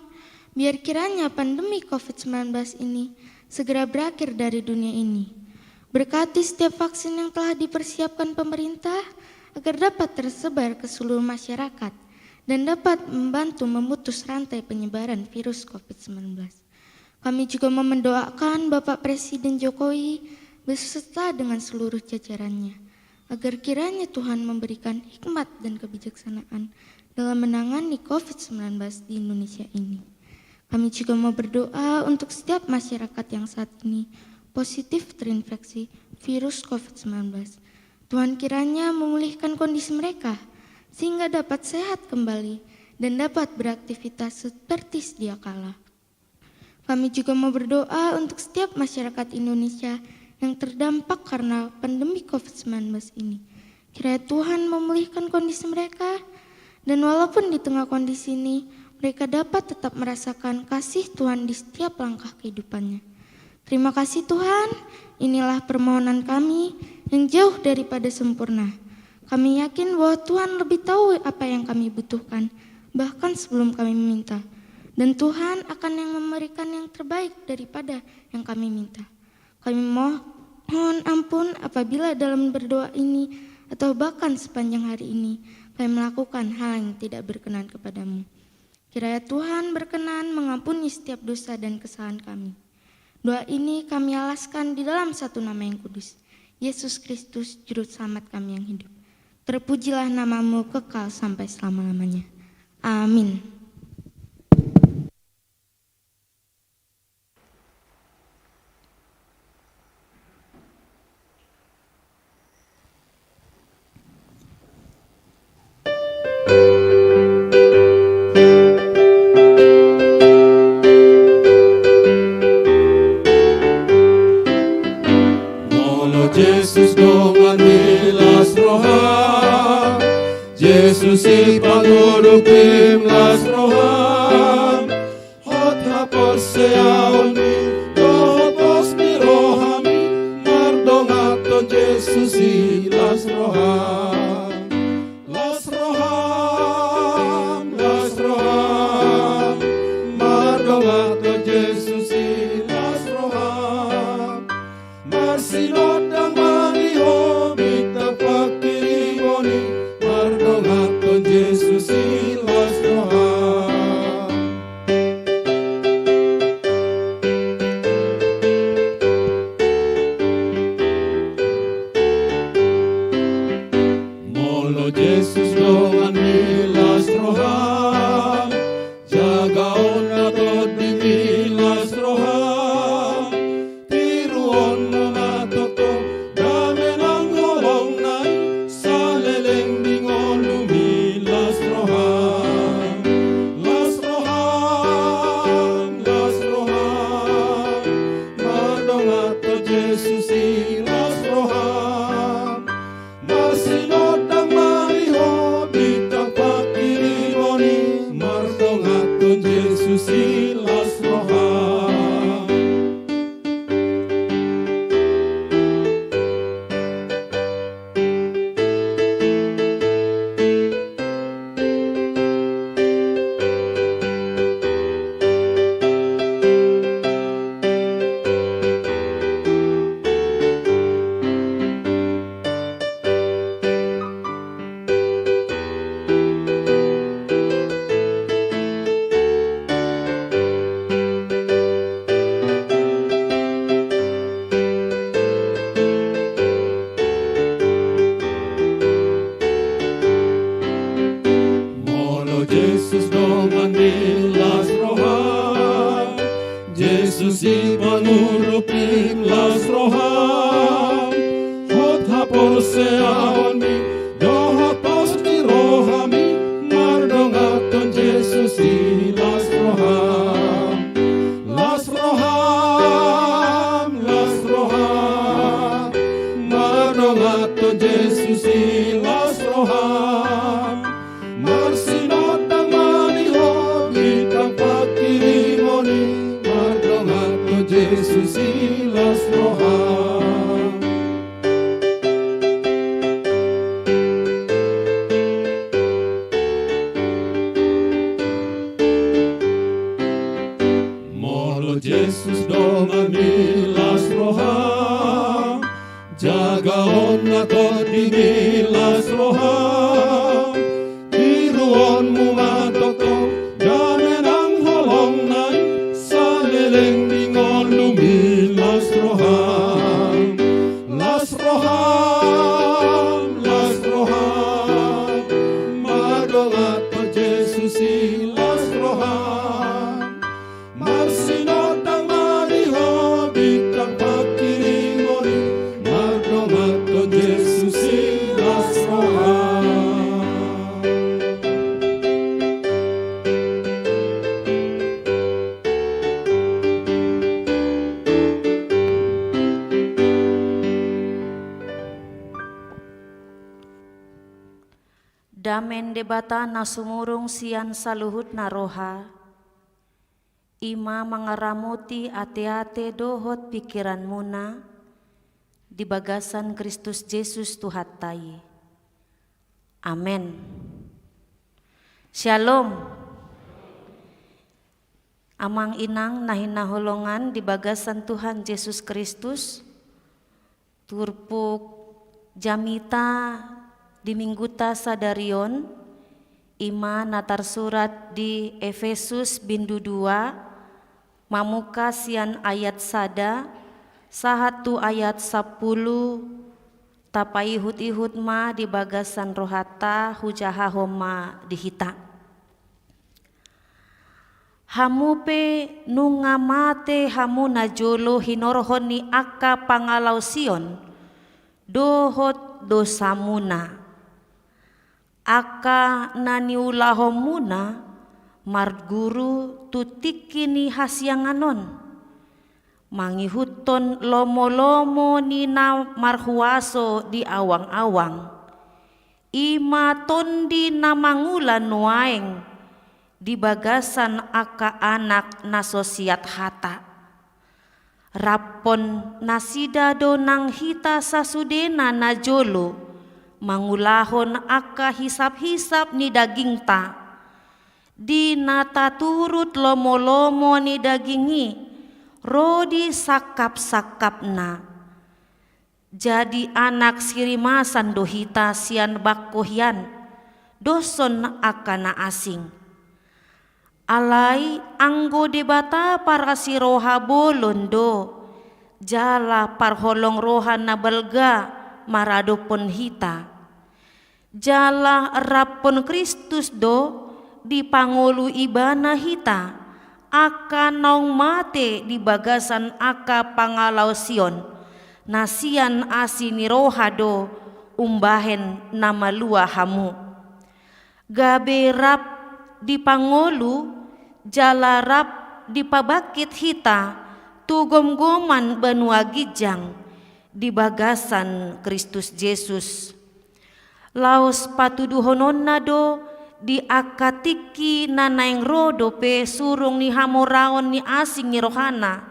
biar kiranya pandemi COVID-19 ini segera berakhir dari dunia ini. Berkati setiap vaksin yang telah dipersiapkan pemerintah agar dapat tersebar ke seluruh masyarakat dan dapat membantu memutus rantai penyebaran virus COVID-19. Kami juga mendoakan Bapak Presiden Jokowi beserta dengan seluruh jajarannya, agar kiranya Tuhan memberikan hikmat dan kebijaksanaan dalam menangani COVID-19 di Indonesia ini. Kami juga mau berdoa untuk setiap masyarakat yang saat ini positif terinfeksi virus COVID-19. Tuhan kiranya memulihkan kondisi mereka sehingga dapat sehat kembali dan dapat beraktivitas seperti sedia kala. Kami juga mau berdoa untuk setiap masyarakat Indonesia yang terdampak karena pandemi COVID-19 ini. Kiranya Tuhan memulihkan kondisi mereka dan walaupun di tengah kondisi ini mereka dapat tetap merasakan kasih Tuhan di setiap langkah kehidupannya. Terima kasih Tuhan, inilah permohonan kami yang jauh daripada sempurna. Kami yakin bahwa Tuhan lebih tahu apa yang kami butuhkan, bahkan sebelum kami meminta. Dan Tuhan akan yang memberikan yang terbaik daripada yang kami minta. Kami Mohon ampun apabila dalam berdoa ini atau bahkan sepanjang hari ini kami melakukan hal yang tidak berkenan kepadamu. Kiranya Tuhan berkenan mengampuni setiap dosa dan kesalahan kami. Doa ini kami alaskan di dalam satu nama yang kudus, Yesus Kristus, Juru Selamat kami yang hidup. Terpujilah namamu kekal sampai selama-lamanya. Amin. Jesus domanilas roham, Jesus ipangurupim las roham, hot hapor seaoni, dohotos mi rohami, mardongaton Jesus ilas roham, las roham, mardongaton Jesus ilas roham, marsinot Jesus ilas roham. Molo Jesus dongan milas roham, jagaon ato di milas roham, tiruon mo matoto, dame ng holong nai, sa leleng dingon lumi. Las roham, mardongato Jesus ilas roham, marsinodang mariho, bitang pakirimoni, mardongato Jesus ilas roham. Jesus dongan milas roham, Jesus ipangurupim las roham, hot hapor seaon mi, dohotos mi rohami, mardongaton Jesus ilas roham, las roham, mardongaton Jesus ilas roham, marsinot ang maniho, bitang pakirimoni, mardongato Jesus ilas roham. Molo Jesus dongan milas roham, jagaon ato di milas roham, tiruon mo matoto, dame ng holong nai, sa leleng dingon lumilas roham, las roham, mardongato Jesus ilas roham, marsinot ang mariho, bitang pakirimoni, mardongato Jesus ilas roham. Damen debata na sumurong sian saluhut na roha, ima mangaramuti ate-ate dohot pikiran muna, di bagasan Kristus Yesus Tuhan tayi. Amen. Shalom. Amang inang nahinahulongan di bagasan Tuhan Yesus Kristus, turpuk jamita di mingguta sadarion ima natar surat di Efesus bindu 2 mamuka sian ayat sada sahatu ayat 10 tapai ihut-ihut ma di bagasan rohata hujaha homa dihita. Hamu pe nunga mate hamu najolo hinorohon ni aka pangalau sion dohot dosamuna aka naniulahomuna marguru tutikini hasyanganon mangihuton lomo-lomo nina marhuaso di awang-awang ima tondi namangulan nuaeng di bagasan aka anak nasosiat hata rapon nasida donang hita sasudena najolo mangulahon aka hisap-hisap ni daging ta di nata turut lomo-lomo ni dagingi rodi sakap-sakap na jadi anak sirimasan dohita sian bakohyan doson akana asing alai anggo debata para siroha bolondo jala parholong roha na balga maradopon hita jala rapon Kristus do di pangolu ibana hita aka naung mate di bagasan aka pangalau sion nasian asini roha do umbahen nama lua hamu gabe rap di pangolu jalarap di pabakit hita tugom-goman benua gijang di bagasan Kristus Yesus laos patuduhonon nado di akatiki nanaeng rodo pe surung ni hamoraon ni asing ni rohana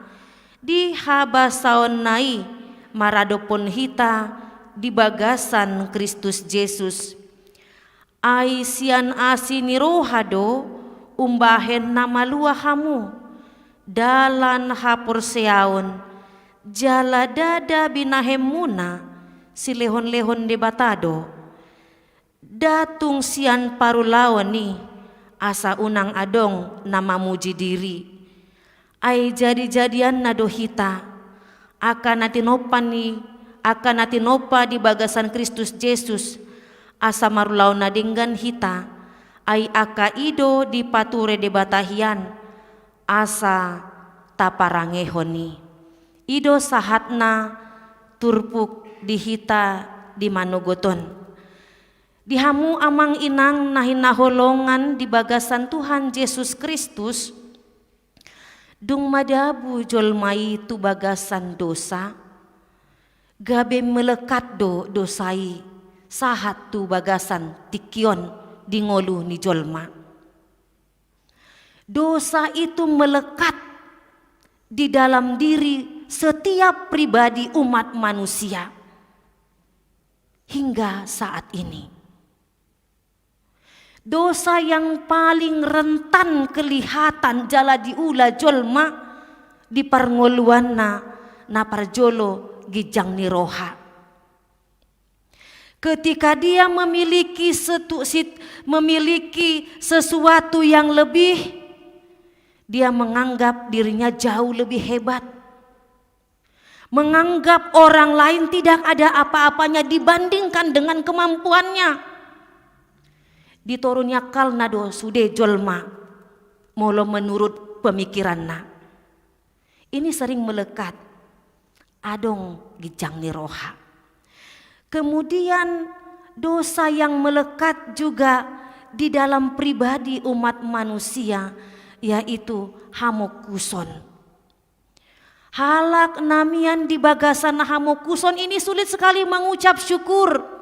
di habasaon nai maradopon hita di bagasan Kristus Yesus ai sian asini rohado umbahen nama lua hamu dalan hapur seaon jala dada binahemuna silehon-lehon debatado datung sian parulawan ni asa unang adong nama muji diri ai jadi-jadian nado hita akan natinopa di bagasan Kristus Yesus asa marulaw na dinggan hita ai aka ido di pature de batahian asa taparangehoni ido sahatna turpuk di hita di manogoton dihamu amang inang nahinaholongan di bagasan Tuhan Yesus Kristus dung madabu jolmai tu bagasan dosa gabe melekat do dosai sahat tu bagasan tikion di ngolu ni jolma dosa itu melekat di dalam diri setiap pribadi umat manusia hingga saat ini. Dosa yang paling rentan kelihatan jala diula jolma di parngoluanna na parjolo gijang ni roha. Ketika dia memiliki sesuatu yang lebih, dia menganggap dirinya jauh lebih hebat. Menganggap orang lain tidak ada apa-apanya dibandingkan dengan kemampuannya. Ditorunya kalnado sude jolma molo menurut pemikiranna. Ini sering melekat adong gijang ni roha. Kemudian dosa yang melekat juga di dalam pribadi umat manusia yaitu hamokuson. Halak namian di bagasan hamokuson ini sulit sekali mengucap syukur.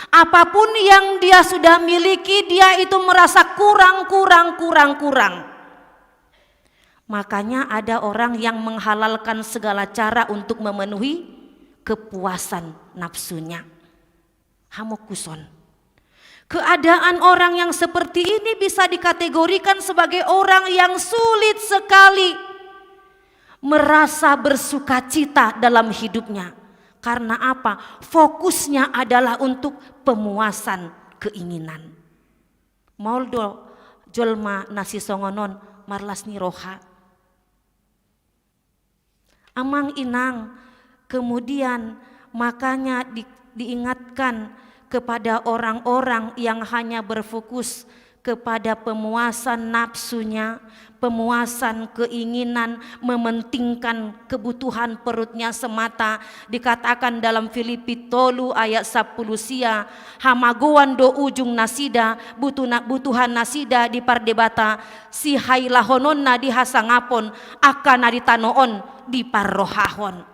Apapun yang dia sudah miliki dia itu merasa kurang. Makanya ada orang yang menghalalkan segala cara untuk memenuhi kepuasan nafsunya. Hamokuson. Keadaan orang yang seperti ini bisa dikategorikan sebagai orang yang sulit sekali merasa bersukacita dalam hidupnya Karena apa? Fokusnya adalah untuk pemuasan keinginan. Moldo jolma nasi songonon marlas ni roha. Amang inang, kemudian makanya diingatkan kepada orang-orang yang hanya berfokus kepada pemuasan nafsunya, pemuasan keinginan, mementingkan kebutuhan perutnya semata. Dikatakan dalam Filipi 3 ayat 10 sia, hamagoan do ujung nasida, butuhan nasida di pardebata, si hailahononna dihasangapon, akan ditanoon di parrohahon.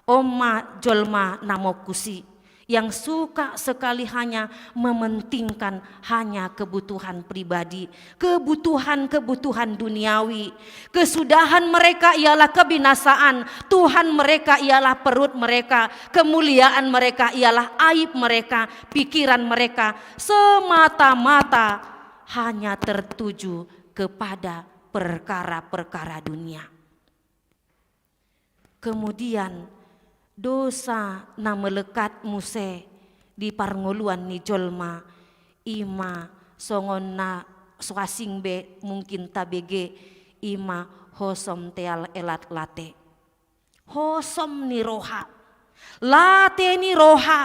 Oma jolma namokusi yang suka sekali hanya mementingkan hanya kebutuhan pribadi, kebutuhan duniawi. Kesudahan mereka ialah kebinasaan, Tuhan mereka ialah perut mereka, kemuliaan mereka ialah aib mereka, pikiran mereka semata-mata hanya tertuju kepada perkara-perkara dunia. Kemudian dosa na melekat muse di parngoluan ni jolma ima songon na swasing be mungkin tabege ima hosom teal elat late. Hosom ni roha, late ni roha.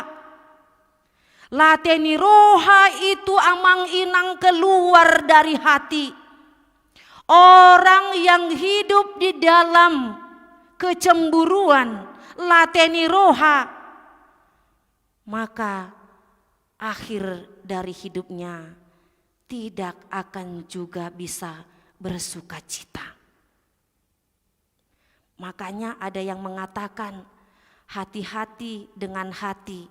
Late ni roha itu amang inang keluar dari hati. Orang yang hidup di dalam kecemburuan, lateni roha, maka akhir dari hidupnya tidak akan juga bisa bersuka cita. Makanya ada yang mengatakan hati-hati dengan hati.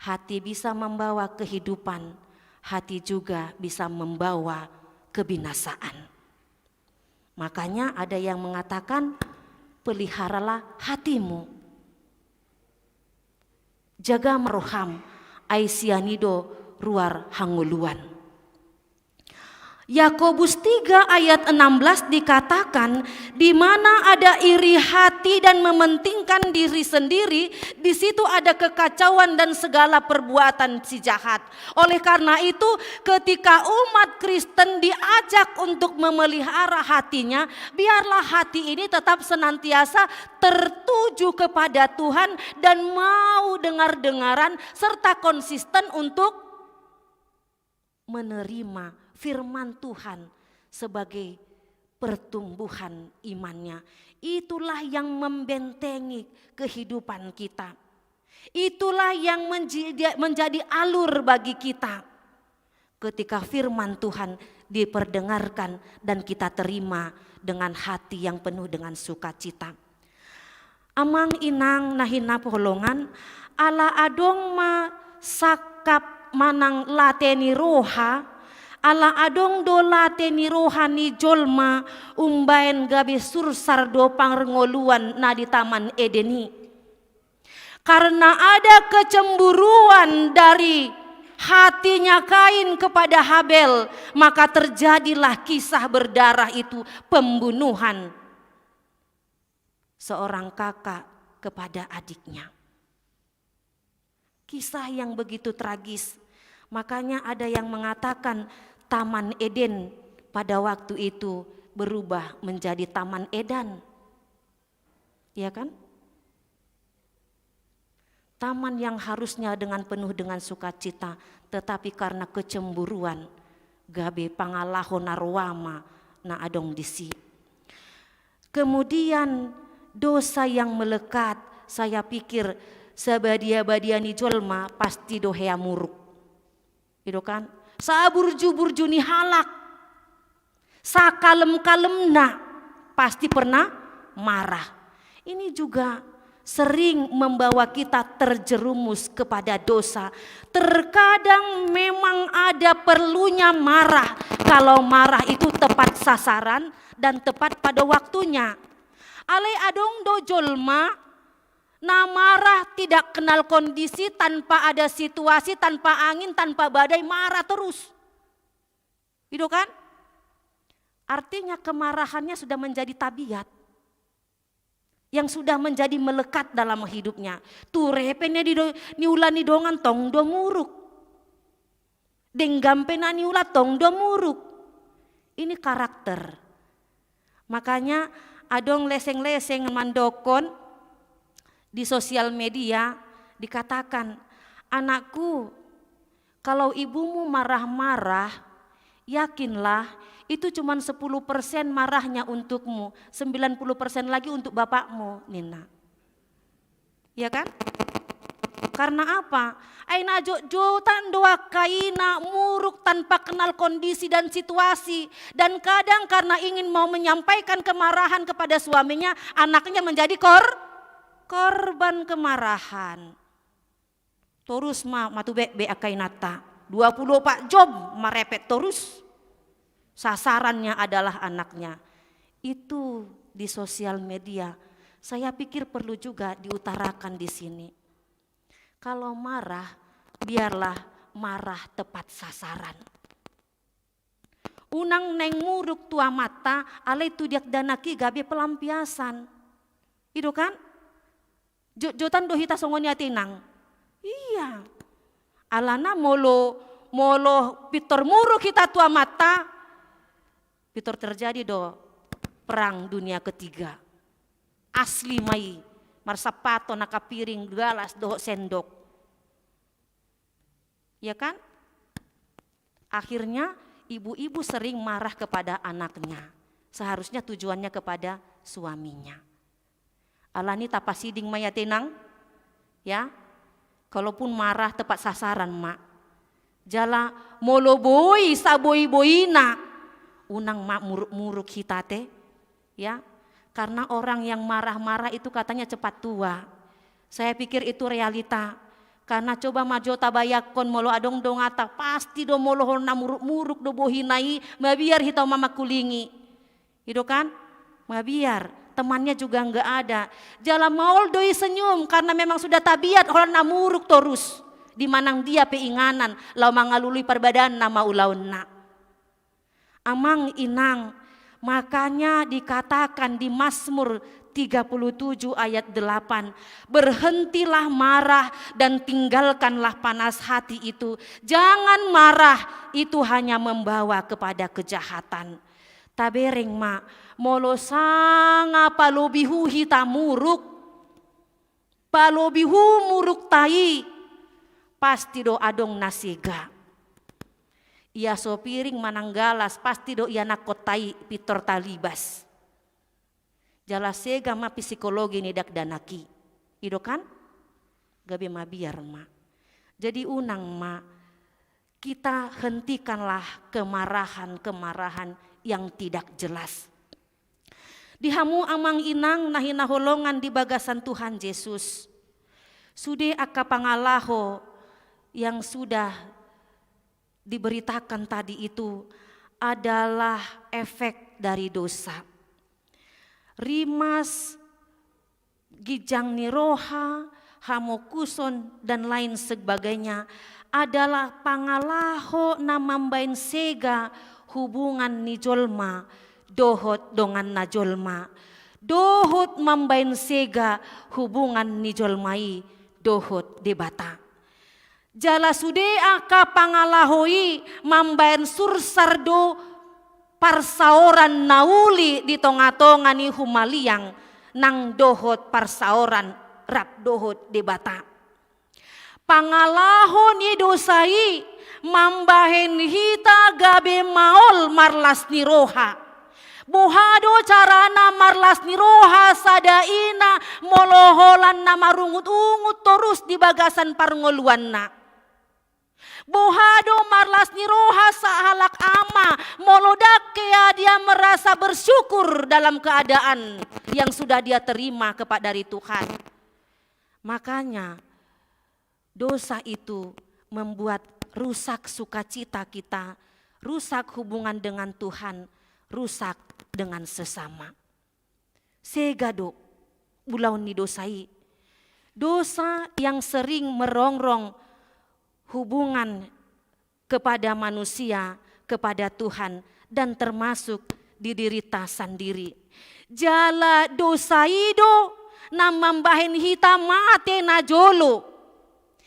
Hati bisa membawa kehidupan, hati juga bisa membawa kebinasaan. Makanya ada yang mengatakan peliharalah hatimu. Jaga meroham Aisyanido ruar hanguluan. Yakobus 3 ayat 16 dikatakan, di mana ada iri hati dan mementingkan diri sendiri, di situ ada kekacauan dan segala perbuatan si jahat. Oleh karena itu, ketika umat Kristen diajak untuk memelihara hatinya, biarlah hati ini tetap senantiasa tertuju kepada Tuhan dan mau dengar-dengaran serta konsisten untuk menerima firman Tuhan sebagai pertumbuhan imannya. Itulah yang membentengi kehidupan kita. Itulah yang menjadi alur bagi kita. Ketika firman Tuhan diperdengarkan dan kita terima dengan hati yang penuh dengan sukacita. Amang inang nahina polongan ala adong ma sakap manang lateni roha, ala adong do lateni rohani jolma umbaen gabe sursar do pangrengoluan na di Taman Edeni. Karena ada kecemburuan dari hatinya Kain kepada Habel, maka terjadilah kisah berdarah itu, pembunuhan seorang kakak kepada adiknya. Kisah yang begitu tragis. Makanya ada yang mengatakan Taman Eden pada waktu itu berubah menjadi Taman Edan. Ya kan? Taman yang harusnya dengan penuh dengan sukacita, tetapi karena kecemburuan, gabe pangalahon narwama na adong disi. Kemudian dosa yang melekat, saya pikir sebadia-badiani jolma pasti dohea muruk. Itu kan? Saburju-burju ni halak, sakalem-kalemna pasti pernah marah. Ini juga sering membawa kita terjerumus kepada dosa. Terkadang memang ada perlunya marah, kalau marah itu tepat sasaran dan tepat pada waktunya. Ale adong do jolma na marah tidak kenal kondisi, tanpa ada situasi, tanpa angin, tanpa badai, marah terus. Itu kan? Artinya kemarahannya sudah menjadi tabiat. yang sudah menjadi melekat dalam hidupnya. Tuh repennya ni ulani dongan tong do muruk. Denggampena ni ulat tong do muruk. Ini karakter. Makanya adong leseng-leseng mandokon di sosial media dikatakan, anakku, kalau ibumu marah-marah, yakinlah itu cuma 10% marahnya untukmu, 90% lagi untuk bapakmu, Nina. Ya kan? Karena apa? Aina jotan doa kaina muruk tanpa kenal kondisi dan situasi. Dan kadang karena ingin mau menyampaikan kemarahan kepada suaminya, anaknya menjadi korban kemarahan. Terus matu be akainata 24 job marepet terus. Sasarannya adalah anaknya. Itu di sosial media. Saya pikir perlu juga diutarakan di sini. Kalau marah, biarlah marah tepat sasaran. Unang neng muruk tua mata, alai tu diak danaki gabe pelampiasan. Itu kan? Jotan dohita songoni atinang. Iya. Alana molo pitor muruk kita tua mata. Pitor terjadi do perang dunia ketiga. Asli mai. Marsapato nakapiring galas doh sendok. Ya kan? Akhirnya ibu-ibu sering marah kepada anaknya. Seharusnya tujuannya kepada suaminya. Alani tapasiding maya tenang. Ya. Kalaupun marah tepat sasaran mak. Jala molo boy saboy boyina. Unang mak muruk-muruk hitate. Ya. Karena orang yang marah-marah itu katanya cepat tua. Saya pikir itu realita. Karena coba majo tabayakon molo adong dongata pasti do molo na muruk-muruk do bohinai mabiar hitau mama kulingi. Itu kan? Mabiar temannya juga enggak ada. Jala maul doi senyum karena memang sudah tabiat orang na muruk terus. Di manang dia peinganan lau mangalului perbadan nama ulauna. Amang inang, makanya dikatakan di Mazmur 37 ayat 8, berhentilah marah dan tinggalkanlah panas hati itu. Jangan marah, itu hanya membawa kepada kejahatan. Tabereng mak, molo sanga palobihu hita muruk, palobihu muruk tai, pasti do adong nasiga. Ia sopiring mananggalas pasti do ia nakotai pitor talibas. Jala sega ma psikologi ni dak danaki. Ido kan? Gabe ma biar ma. Jadi unang ma, kita hentikanlah kemarahan-kemarahan yang tidak jelas. Dihamu amang inang nahina holongan di bagasan Tuhan Yesus. Sude aka pangalaho yang sudah diberitakan tadi itu adalah efek dari dosa. Rimas, gijang niroha, hamokuson dan lain sebagainya adalah pangalaho na mambain sega hubungan ni jolma dohot dongan na jolma. Dohot mambain sega hubungan ni jolmai dohot debata. Jala sude aka pangalahoi mambayan sursardo parsaoran nauli di tonga-tonga ni humaliang nang dohot parsaoran rap dohot debata. Pangalaho ni dosai mambahen hita gabe maol marlas ni roha. Buhado carana marlas ni roha sadaina moloholan na marungut-ungut terus di bagasan parngoluan na. Bohado marlas ni roha sahalak ama molodak kaya dia merasa bersyukur dalam keadaan yang sudah dia terima dari Tuhan. Makanya dosa itu membuat rusak sukacita kita, rusak hubungan dengan Tuhan, rusak dengan sesama. Segado bulau ni dosai. Dosa yang sering merongrong hubungan kepada manusia, kepada Tuhan, dan termasuk di diri ta sendiri. Jala dosa itu namambahin hita mate na jolo.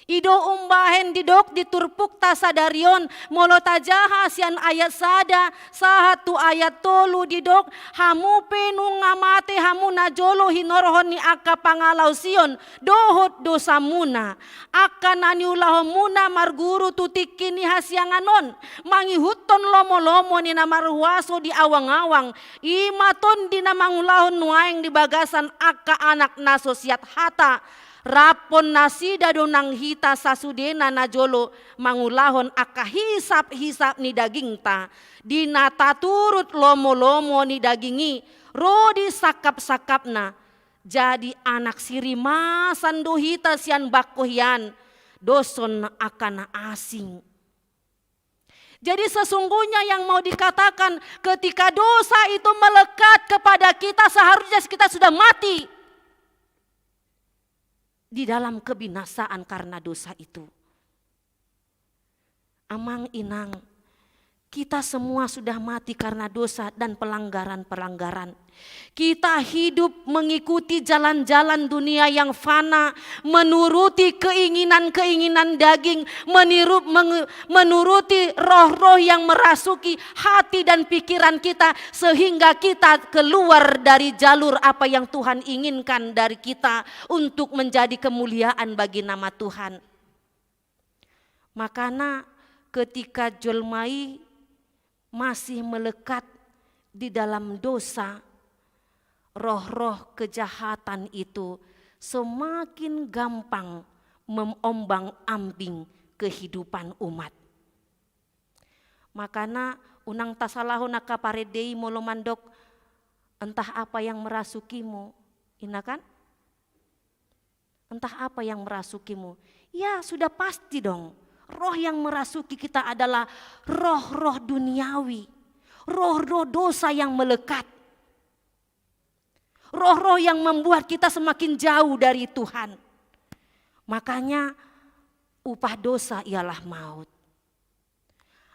Ido umbahen didok diturpuk tasadarion molo tajaha sian ayat sada sahatu ayat tolu didok hamu penu ngamate hamu najolo hinorohon ni akka pangalau sion dohot dosa muna akka naniulahon muna marguru tutik kini hasyanganon mangihuton lomo-lomo ni namarhuaso di awang-awang imaton di namangulahon nuaeng di bagasan akka anak nasosiat hata rapon nasida donang hita sasudena najolo mangulahon aka hisap-hisap ni daging ta dinata turut lomo-lomo ni dagingi rodi sakap-sakapna jadi anak siri masan do hita sian bakohian doson akan asing. Jadi sesungguhnya yang mau dikatakan ketika dosa itu melekat kepada kita seharusnya kita sudah mati di dalam kebinasaan karena dosa itu. Amang inang, kita semua sudah mati karena dosa dan pelanggaran-pelanggaran. Kita hidup mengikuti jalan-jalan dunia yang fana, menuruti keinginan-keinginan daging, menuruti roh-roh yang merasuki hati dan pikiran kita sehingga kita keluar dari jalur apa yang Tuhan inginkan dari kita untuk menjadi kemuliaan bagi nama Tuhan. Makanya ketika jelmai masih melekat di dalam dosa, roh-roh kejahatan itu semakin gampang mengombang-ambing kehidupan umat. Makanya unang tasalahon naka paredei molo mandok entah apa yang merasukimu, ina kan? Entah apa yang merasukimu. Ya sudah pasti dong. Roh yang merasuki kita adalah roh-roh duniawi. Roh-roh dosa yang melekat. Roh-roh yang membuat kita semakin jauh dari Tuhan. Makanya upah dosa ialah maut.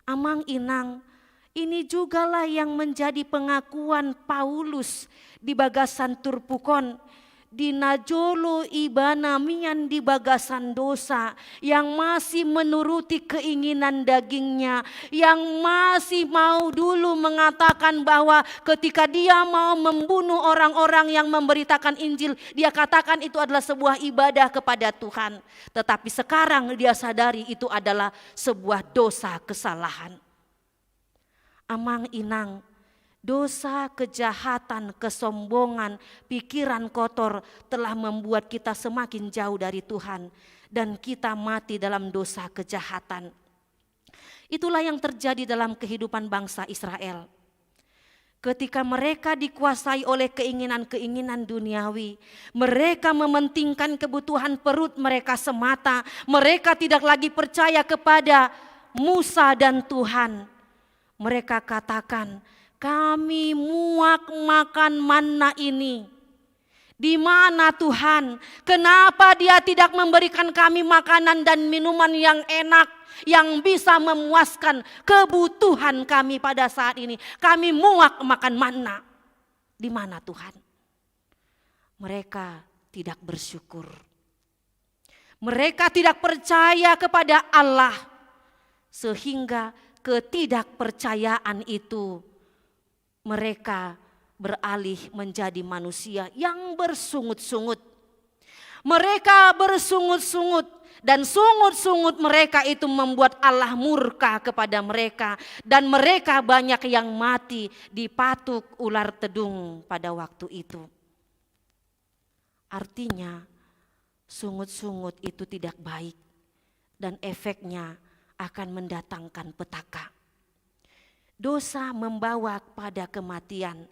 Amang inang, ini jugalah yang menjadi pengakuan Paulus di bagasan Turpukon. Di najolo ibana mian di bagasan dosa yang masih menuruti keinginan dagingnya, yang masih mau dulu mengatakan bahwa ketika dia mau membunuh orang-orang yang memberitakan Injil, dia katakan itu adalah sebuah ibadah kepada Tuhan. Tetapi sekarang dia sadari itu adalah sebuah dosa kesalahan. Amang inang, dosa, kejahatan, kesombongan, pikiran kotor telah membuat kita semakin jauh dari Tuhan dan kita mati dalam dosa kejahatan. Itulah yang terjadi dalam kehidupan bangsa Israel. Ketika mereka dikuasai oleh keinginan-keinginan duniawi, mereka mementingkan kebutuhan perut mereka semata, mereka tidak lagi percaya kepada Musa dan Tuhan. Mereka katakan, kami muak makan manna ini. Di mana Tuhan? Kenapa Dia tidak memberikan kami makanan dan minuman yang enak, yang bisa memuaskan kebutuhan kami pada saat ini? Kami muak makan manna. Di mana Tuhan? Mereka tidak bersyukur. Mereka tidak percaya kepada Allah, sehingga ketidakpercayaan itu mereka beralih menjadi manusia yang bersungut-sungut. Mereka bersungut-sungut dan sungut-sungut mereka itu membuat Allah murka kepada mereka. Dan mereka banyak yang mati dipatuk ular tedung pada waktu itu. Artinya sungut-sungut itu tidak baik dan efeknya akan mendatangkan petaka. Dosa membawa pada kematian.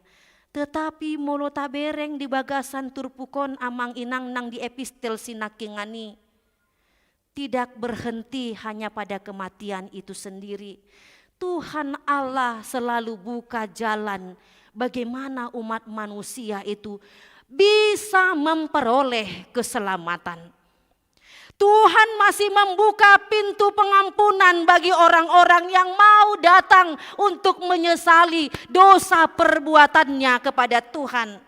Tetapi molo tabereng di bagasan Turpukon amang inang nang di epistel sinakingani tidak berhenti hanya pada kematian itu sendiri. Tuhan Allah selalu buka jalan bagaimana umat manusia itu bisa memperoleh keselamatan. Tuhan masih membuka pintu pengampunan bagi orang-orang yang mau datang untuk menyesali dosa perbuatannya kepada Tuhan.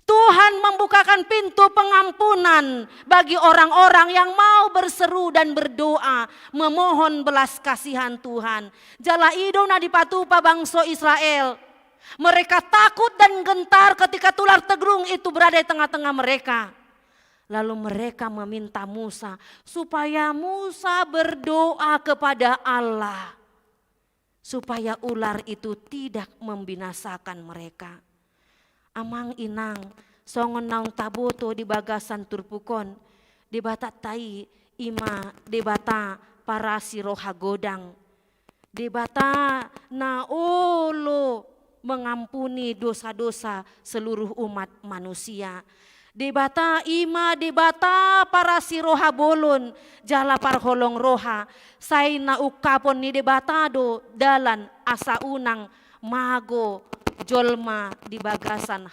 Tuhan membukakan pintu pengampunan bagi orang-orang yang mau berseru dan berdoa memohon belas kasihan Tuhan. Jala idona di patupa bangsa Israel. Mereka takut dan gentar ketika tular tegrung itu berada di tengah-tengah mereka. Lalu mereka meminta Musa supaya Musa berdoa kepada Allah supaya ular itu tidak membinasakan mereka. Amang inang songon naung taboto di bagasan turpukon di bata tai ima di bata para siroha godang di bata na olo mengampuni dosa-dosa seluruh umat manusia. Di bata ima di bata para siroha bolon jala parholong roha say na ukapon ni di bata do dalan asa unang mago jolma di bagasan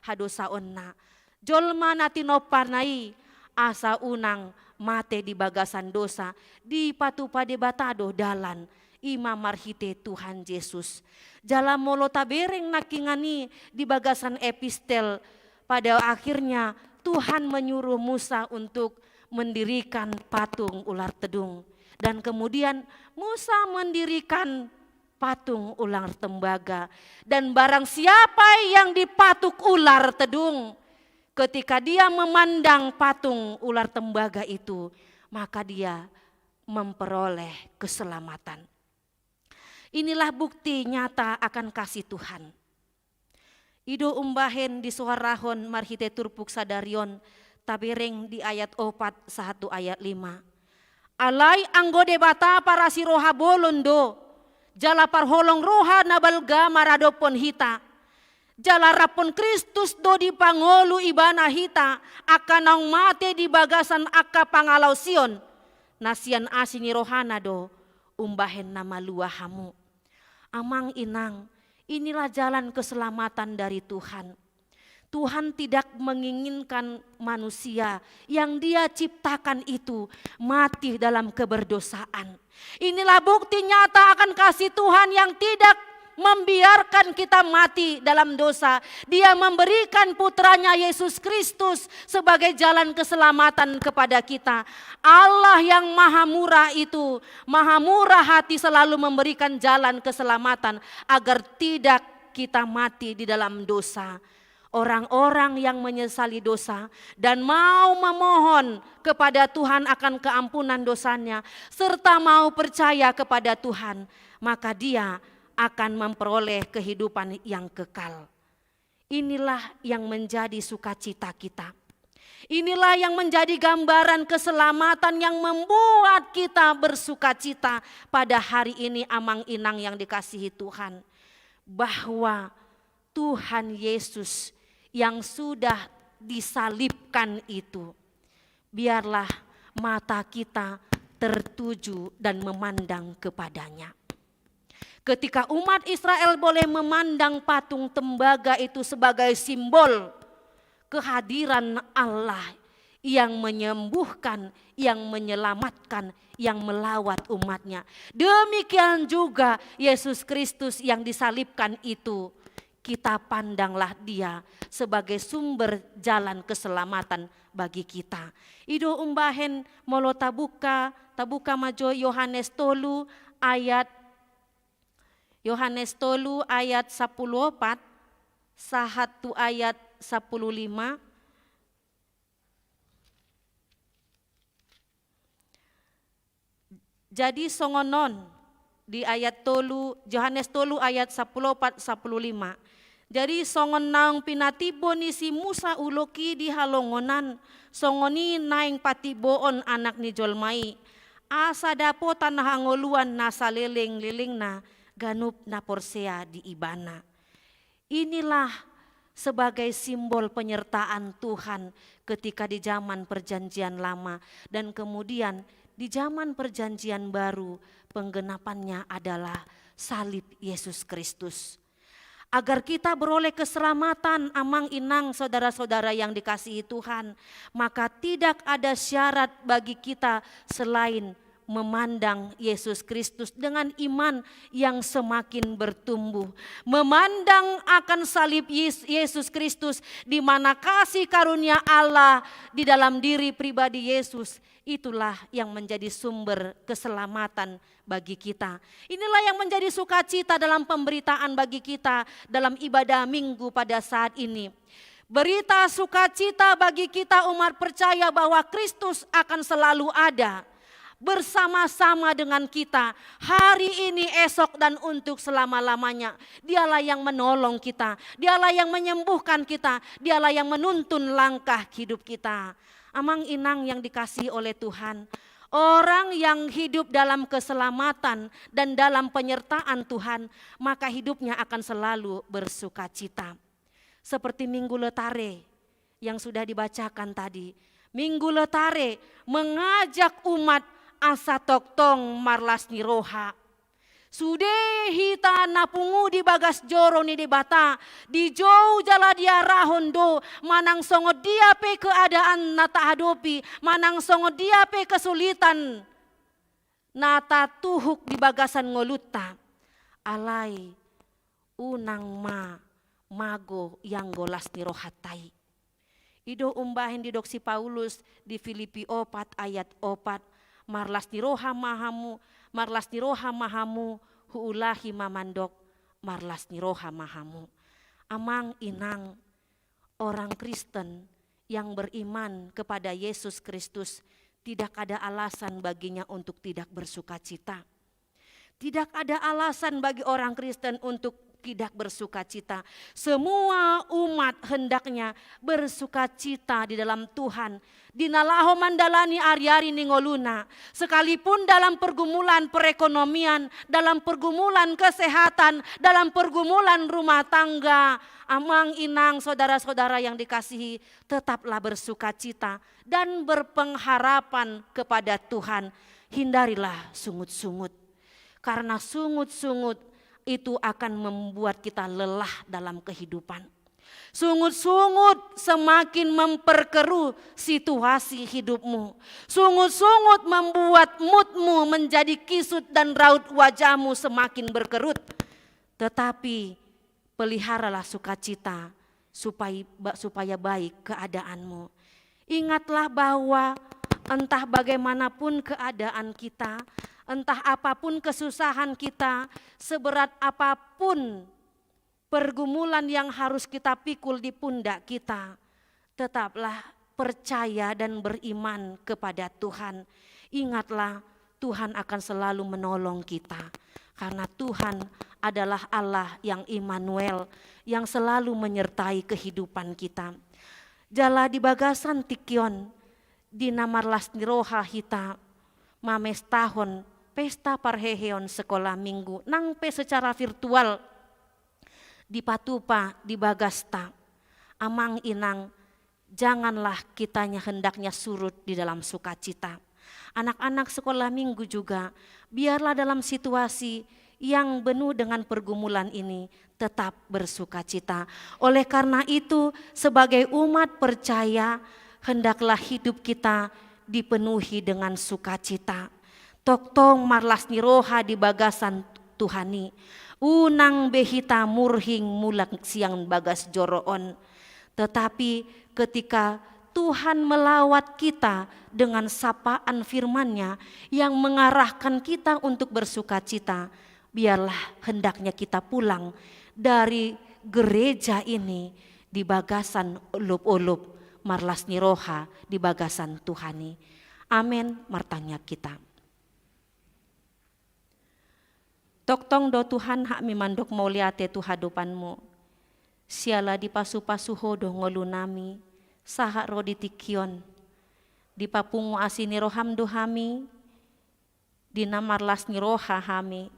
hadosa onna. Jolma na tinoparnai asa unang mate di bagasan dosa di patupa di batado dalan ima marhite Tuhan Yesus. Jala molo tabereng nakingani di bagasan epistel. Pada akhirnya Tuhan menyuruh Musa untuk mendirikan patung ular tedung. Dan kemudian Musa mendirikan patung ular tembaga. Dan barang siapa yang dipatuk ular tedung, ketika dia memandang patung ular tembaga itu, maka dia memperoleh keselamatan. Inilah bukti nyata akan kasih Tuhan. Ido umbahen di suarahon marhite turpuk sadarion tabereng di ayat 4 1 ayat 5. Alai anggode bata para siroha bolondo jala parholong roha nabalga maradopon hita. Jala rapon Kristus do di pangolu ibana hita akanang mate di bagasan akka pangalau sion. Nasian asini rohana do umbahen nama luahamu. Amang inang, inilah jalan keselamatan dari Tuhan. Tuhan tidak menginginkan manusia yang Dia ciptakan itu mati dalam keberdosaan. Inilah bukti nyata akan kasih Tuhan yang tidak membiarkan kita mati dalam dosa. Dia memberikan putranya Yesus Kristus sebagai jalan keselamatan kepada kita. Allah yang maha murah itu, maha murah hati selalu memberikan jalan keselamatan agar tidak kita mati di dalam dosa. Orang-orang yang menyesali dosa dan mau memohon kepada Tuhan akan keampunan dosanya serta mau percaya kepada Tuhan, maka dia akan memperoleh kehidupan yang kekal. Inilah yang menjadi sukacita kita. Inilah yang menjadi gambaran keselamatan yang membuat kita bersukacita pada hari ini, amang inang yang dikasihi Tuhan. Bahwa Tuhan Yesus yang sudah disalibkan itu, biarlah mata kita tertuju dan memandang kepadanya. Ketika umat Israel boleh memandang patung tembaga itu sebagai simbol kehadiran Allah yang menyembuhkan, yang menyelamatkan, yang melawat umatnya. Demikian juga Yesus Kristus yang disalibkan itu, kita pandanglah Dia sebagai sumber jalan keselamatan bagi kita. Ido umbahen molo tabuka majo Yohanes tolu ayat 10 sahatu ayat 15. Jadi songonon di ayat tolu Yohanes tolu ayat 14 15. Jadi songon nang pinatibo ni si Musa uloki di halongonan songoni naing patiboon anak ni Jolmai. Asa dapo tanah angoluan nasa liling na ganup na porsea di ibana. Inilah sebagai simbol penyertaan Tuhan ketika di zaman perjanjian lama dan kemudian di zaman perjanjian baru penggenapannya adalah salib Yesus Kristus. Agar kita beroleh keselamatan, amang inang saudara-saudara yang dikasihi Tuhan, maka tidak ada syarat bagi kita selain memandang Yesus Kristus dengan iman yang semakin bertumbuh. Memandang akan salib Yesus Kristus, di mana kasih karunia Allah di dalam diri pribadi Yesus, itulah yang menjadi sumber keselamatan bagi kita. Inilah yang menjadi sukacita dalam pemberitaan bagi kita dalam ibadah minggu pada saat ini. Berita sukacita bagi kita umat percaya bahwa Kristus akan selalu ada bersama-sama dengan kita hari ini, esok, dan untuk selama-lamanya. Dialah yang menolong kita, dialah yang menyembuhkan kita, dialah yang menuntun langkah hidup kita. Amang inang yang dikasihi oleh Tuhan, orang yang hidup dalam keselamatan dan dalam penyertaan Tuhan, maka hidupnya akan selalu bersukacita. Seperti Minggu Letare yang sudah dibacakan tadi. Minggu Letare mengajak umat asa toktong marlas ni roha. Sude hita napungu di bagas joro ni debata, di jauh jala dia rahondo, manang songo dia pe keadaan nata hadopi, manang songo dia pe kesulitan nata tuhuk di bagasan ngoluta. Alai unang mago yang golas ni rohatai. Ido umbahin di doksi Paulus di Filipi 4 ayat 4. Marlas ni roha mahamu, huulahi mamandok, marlas ni roha mahamu. Amang inang orang Kristen yang beriman kepada Yesus Kristus, tidak ada alasan baginya untuk tidak bersukacita. Tidak ada alasan bagi orang Kristen untuk tidak bersukacita. Semua umat hendaknya bersukacita di dalam Tuhan. Dinalaho mandalani ari-ari ningoluna. Sekalipun dalam pergumulan perekonomian, dalam pergumulan kesehatan, dalam pergumulan rumah tangga, amang inang saudara-saudara yang dikasihi, tetaplah bersukacita dan berpengharapan kepada Tuhan. Hindarilah sungut-sungut. Karena sungut-sungut itu akan membuat kita lelah dalam kehidupan. Sungut-sungut semakin memperkeruh situasi hidupmu. Sungut-sungut membuat moodmu menjadi kisut dan raut wajahmu semakin berkerut. Tetapi peliharalah sukacita supaya baik keadaanmu. Ingatlah bahwa entah bagaimanapun keadaan kita, entah apapun kesusahan kita, seberat apapun pergumulan yang harus kita pikul di pundak kita, tetaplah percaya dan beriman kepada Tuhan. Ingatlah Tuhan akan selalu menolong kita, karena Tuhan adalah Allah yang Immanuel, yang selalu menyertai kehidupan kita. Jala di bagasan tikion, di namarlas niroha hita, mames tahun pesta parheheon sekolah minggu nangpe secara virtual di Patupa di Bagasta. Amang inang, janganlah kitanya hendaknya surut di dalam sukacita. Anak-anak sekolah minggu juga biarlah dalam situasi yang penuh dengan pergumulan ini tetap bersukacita. Oleh karena itu sebagai umat percaya hendaklah hidup kita dipenuhi dengan sukacita. Toktong marlas niroha di bagasan Tuhani, unang behita murhing mulak siang bagas joroon. Tetapi ketika Tuhan melawat kita dengan sapaan firman-Nya yang mengarahkan kita untuk bersukacita, biarlah hendaknya kita pulang dari gereja ini di bagasan ulup-ulup marlas niroha di bagasan Tuhani. Amin, martanya kita. Toktong do Tuhan hak mimandok mauliate tu hadupanmu. Siala di pasu-pasu hodo ngolunami, saha rodi tikion. Di papungu asini roham dohami, di namarlas ni roha hami,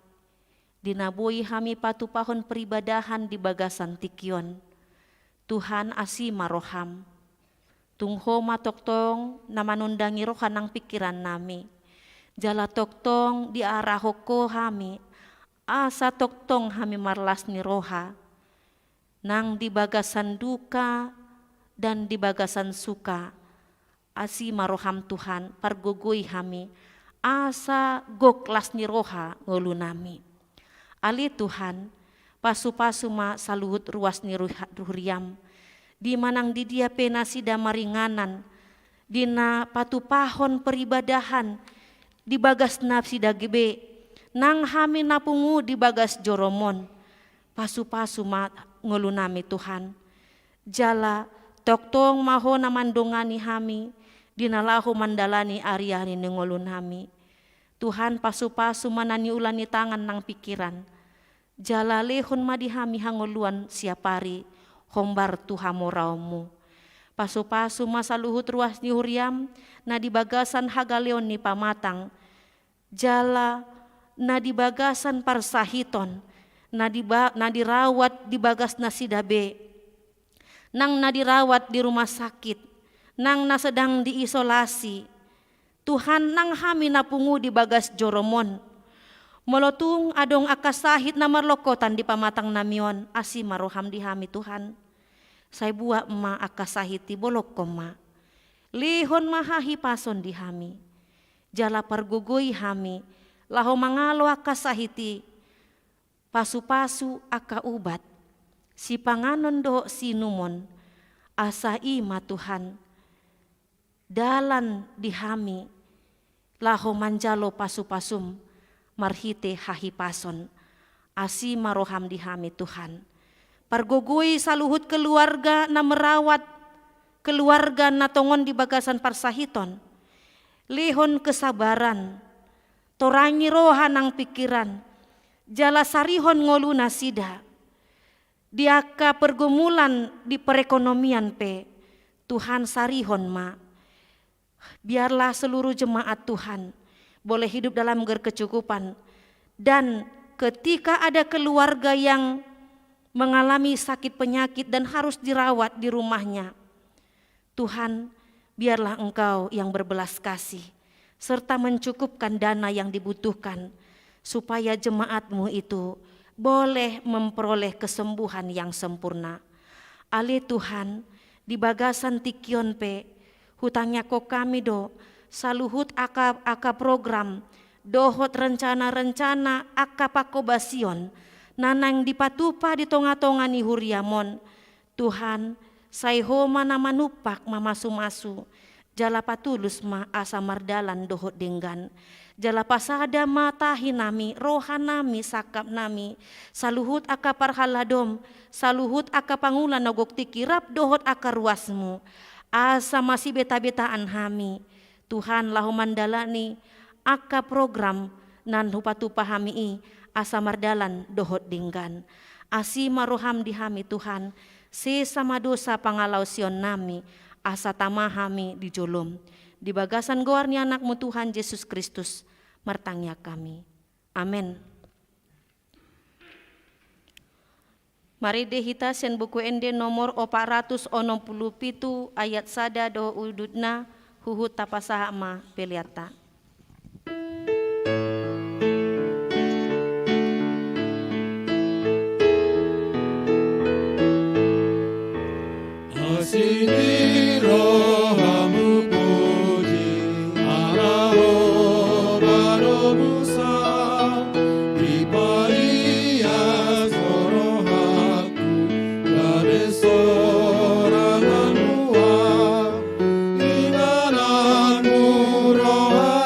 di naboi hami patu pahon peribadahan di bagasan tikion. Tuhan asima roham, tungho matoktong namanundangi roha nang pikiran nami. Jala toktong di arah hoko hami, asa toktong hami marlas ni roha, nang di bagasan duka dan di bagasan suka, asi maroham Tuhan pargugui hami, asa goklas ni roha ngulu nami. Ali Tuhan, pasu-pasu ma saluhut ruas ni huriam, di manang di dia pena sida maringanan, dina patupahon peribadahan, di bagas nafsi dagebe, nang hami napungu di bagas joromon, pasu-pasu ma ngulu nami Tuhan. Jala toktong maho na mandongani hami, dinalahu mandalani ari-ari nengolun hami. Tuhan pasu-pasu manani ulani tangan nang pikiran. Jala lehon madi hami hangoluan siapari, hombar Tuhan moraumu. Pasu-pasu masa luhut ruas ni huriam, na di bagasan hagaleon ni pamatang. Jala na di bagasan parsahiton, na dirawat di bagas nasidabe. Nang nadirawat di rumah sakit, nang nasedang diisolasi, Tuhan nang hami napungu di bagas joromon, molotung adong akasahit na marlokotan di pamatang namion, asi maroham di hami Tuhan. Say buah ma akasahiti bolok koma, lihon mahahi pason di hami, jala pargugui hami, laho mangalo akasahiti, pasu-pasu aka ubat, si panganon do sinumon, asa ima Tuhan, dalan dihami, laho manjalo pasu-pasum, marhite hahipason, asi maroham dihami Tuhan. Pargugui saluhut keluarga na merawat, keluarga na tongon di bagasan parsahiton, lihon kesabaran, torangi roha nang pikiran, jala sarihon ngolu nasida, diaka pergumulan di perekonomian pe, Tuhan sarihon ma. Biarlah seluruh jemaat Tuhan boleh hidup dalam berkecukupan, dan ketika ada keluarga yang mengalami sakit penyakit dan harus dirawat di rumahnya, Tuhan biarlah Engkau yang berbelas kasih serta mencukupkan dana yang dibutuhkan supaya jemaat-Mu itu boleh memperoleh kesembuhan yang sempurna. Ali Tuhan, di bagasan tikion pe, hutangnya ko kami do, saluhut aka program, dohot rencana-rencana aka pakobasion, nanang dipatupa di tonga-tonga ni huriamon. Tuhan, sayhoma na manupak mamasu-masu, jala patulus ma asa mardalan dohot denggan. Jala pasada matahi nami, roha nami, sakap nami, saluhut aka parhaladom, saluhut aka pangulan nogok tikirap dohot aka ruasmu, asa masih beta-betaan hami. Tuhan lahu mandalani aka program nan hupatupa hami asa mardalan dohot dinggan. Asi maroham di hami Tuhan, sesama dosa pangalau sion nami, asa tamahami di jolom. Di bagasan goarni anakmu Tuhan Yesus Kristus, martangnya kami. Amin. Mari dehita sen buku ende nomor 467 ayat sada do ududna huhut tapasahama peliata. Asini rohamu puji araho baromusa diparias rohaku gade soranganmu imananmu roha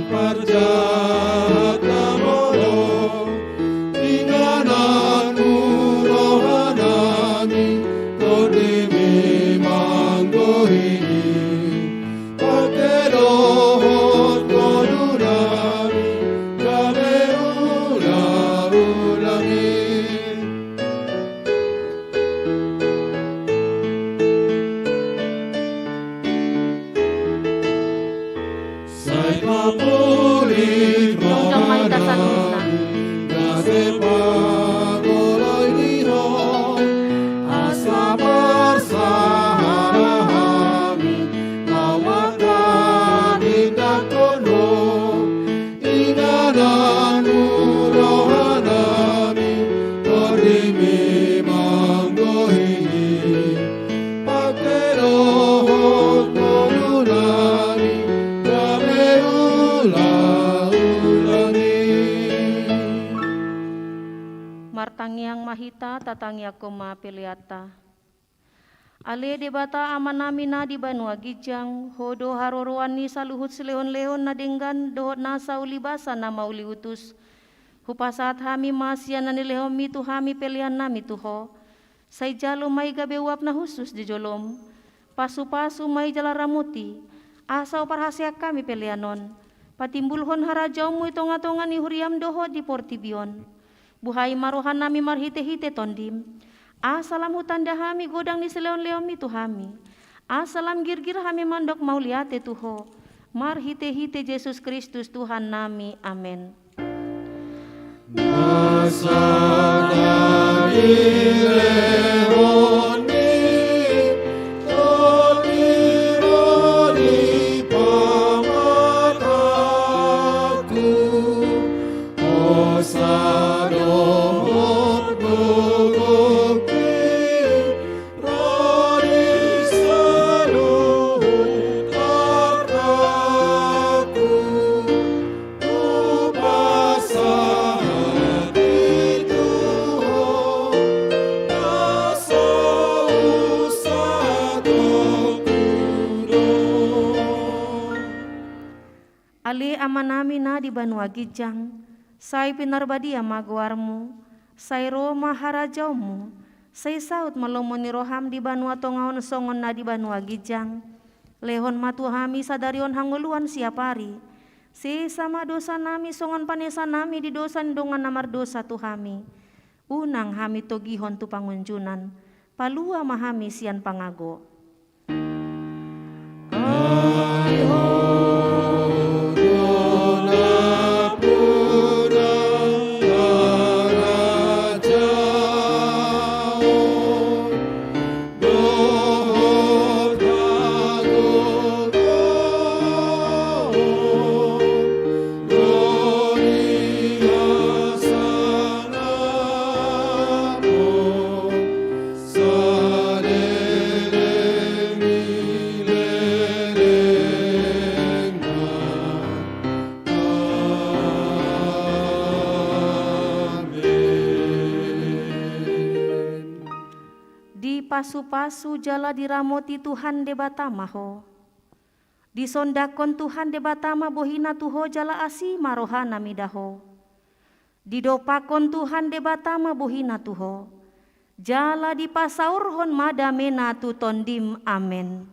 parjahat namolo ingananmu rohanami kodimi manggohini pakedohot kodunami kame ula-ulami. Sai papulik Undang Maita Sanuna. Gase pagoloy niho asa parsahami mawakami takono ingananu rohanami kodimi manggohini pakerohot kodunami kame ula-ulami. Martangiang mahita tatangya koma peliata. Ale debata amanamina di Banua Gijang, hodo haroroani saluhut selehon-lehon na denggan dohot nasa ulibasa na mauli utus. Hupasat hami masya na nilehom mitu hami pelian nami tuho. Say jalo may gabewap na husus di jolom. Pasu-pasu may jalaramuti. Asaw parhasya kami pelianon. Patimbulhon harajaumu itonga-tonga ni huriam dohot di portibion. Buhay marohan nami marhite-hite tondim. Asalam hutanda hami godang ni seleon-leon itu hami. Asalam girgir hami mandok mauliate tuho. Marhite-hite Yesus Kristus Tuhan nami. Amin. Ali amanami na di Banua Gijang, say pinarbadia magwarmu, say Roma harajaumu, say saut malomoni roham di Banua Tongaon songon na di Banua Gijang, lehon matuhami sadarion hanguluan siapari, si sama dosa nami songon panesa nami di dosan dongan namar dosa tuhami, unang hami togihon tu pangunjunan, palua mahami sian pangago. Pasu-pasu jala diramoti Tuhan debatama ho. Disondakon Tuhan debatama bohina tuho jala asi marohana midaho. Didopakon Tuhan debatama bohina tuho. Jala dipasaurhon madamena tu tondim. Amen.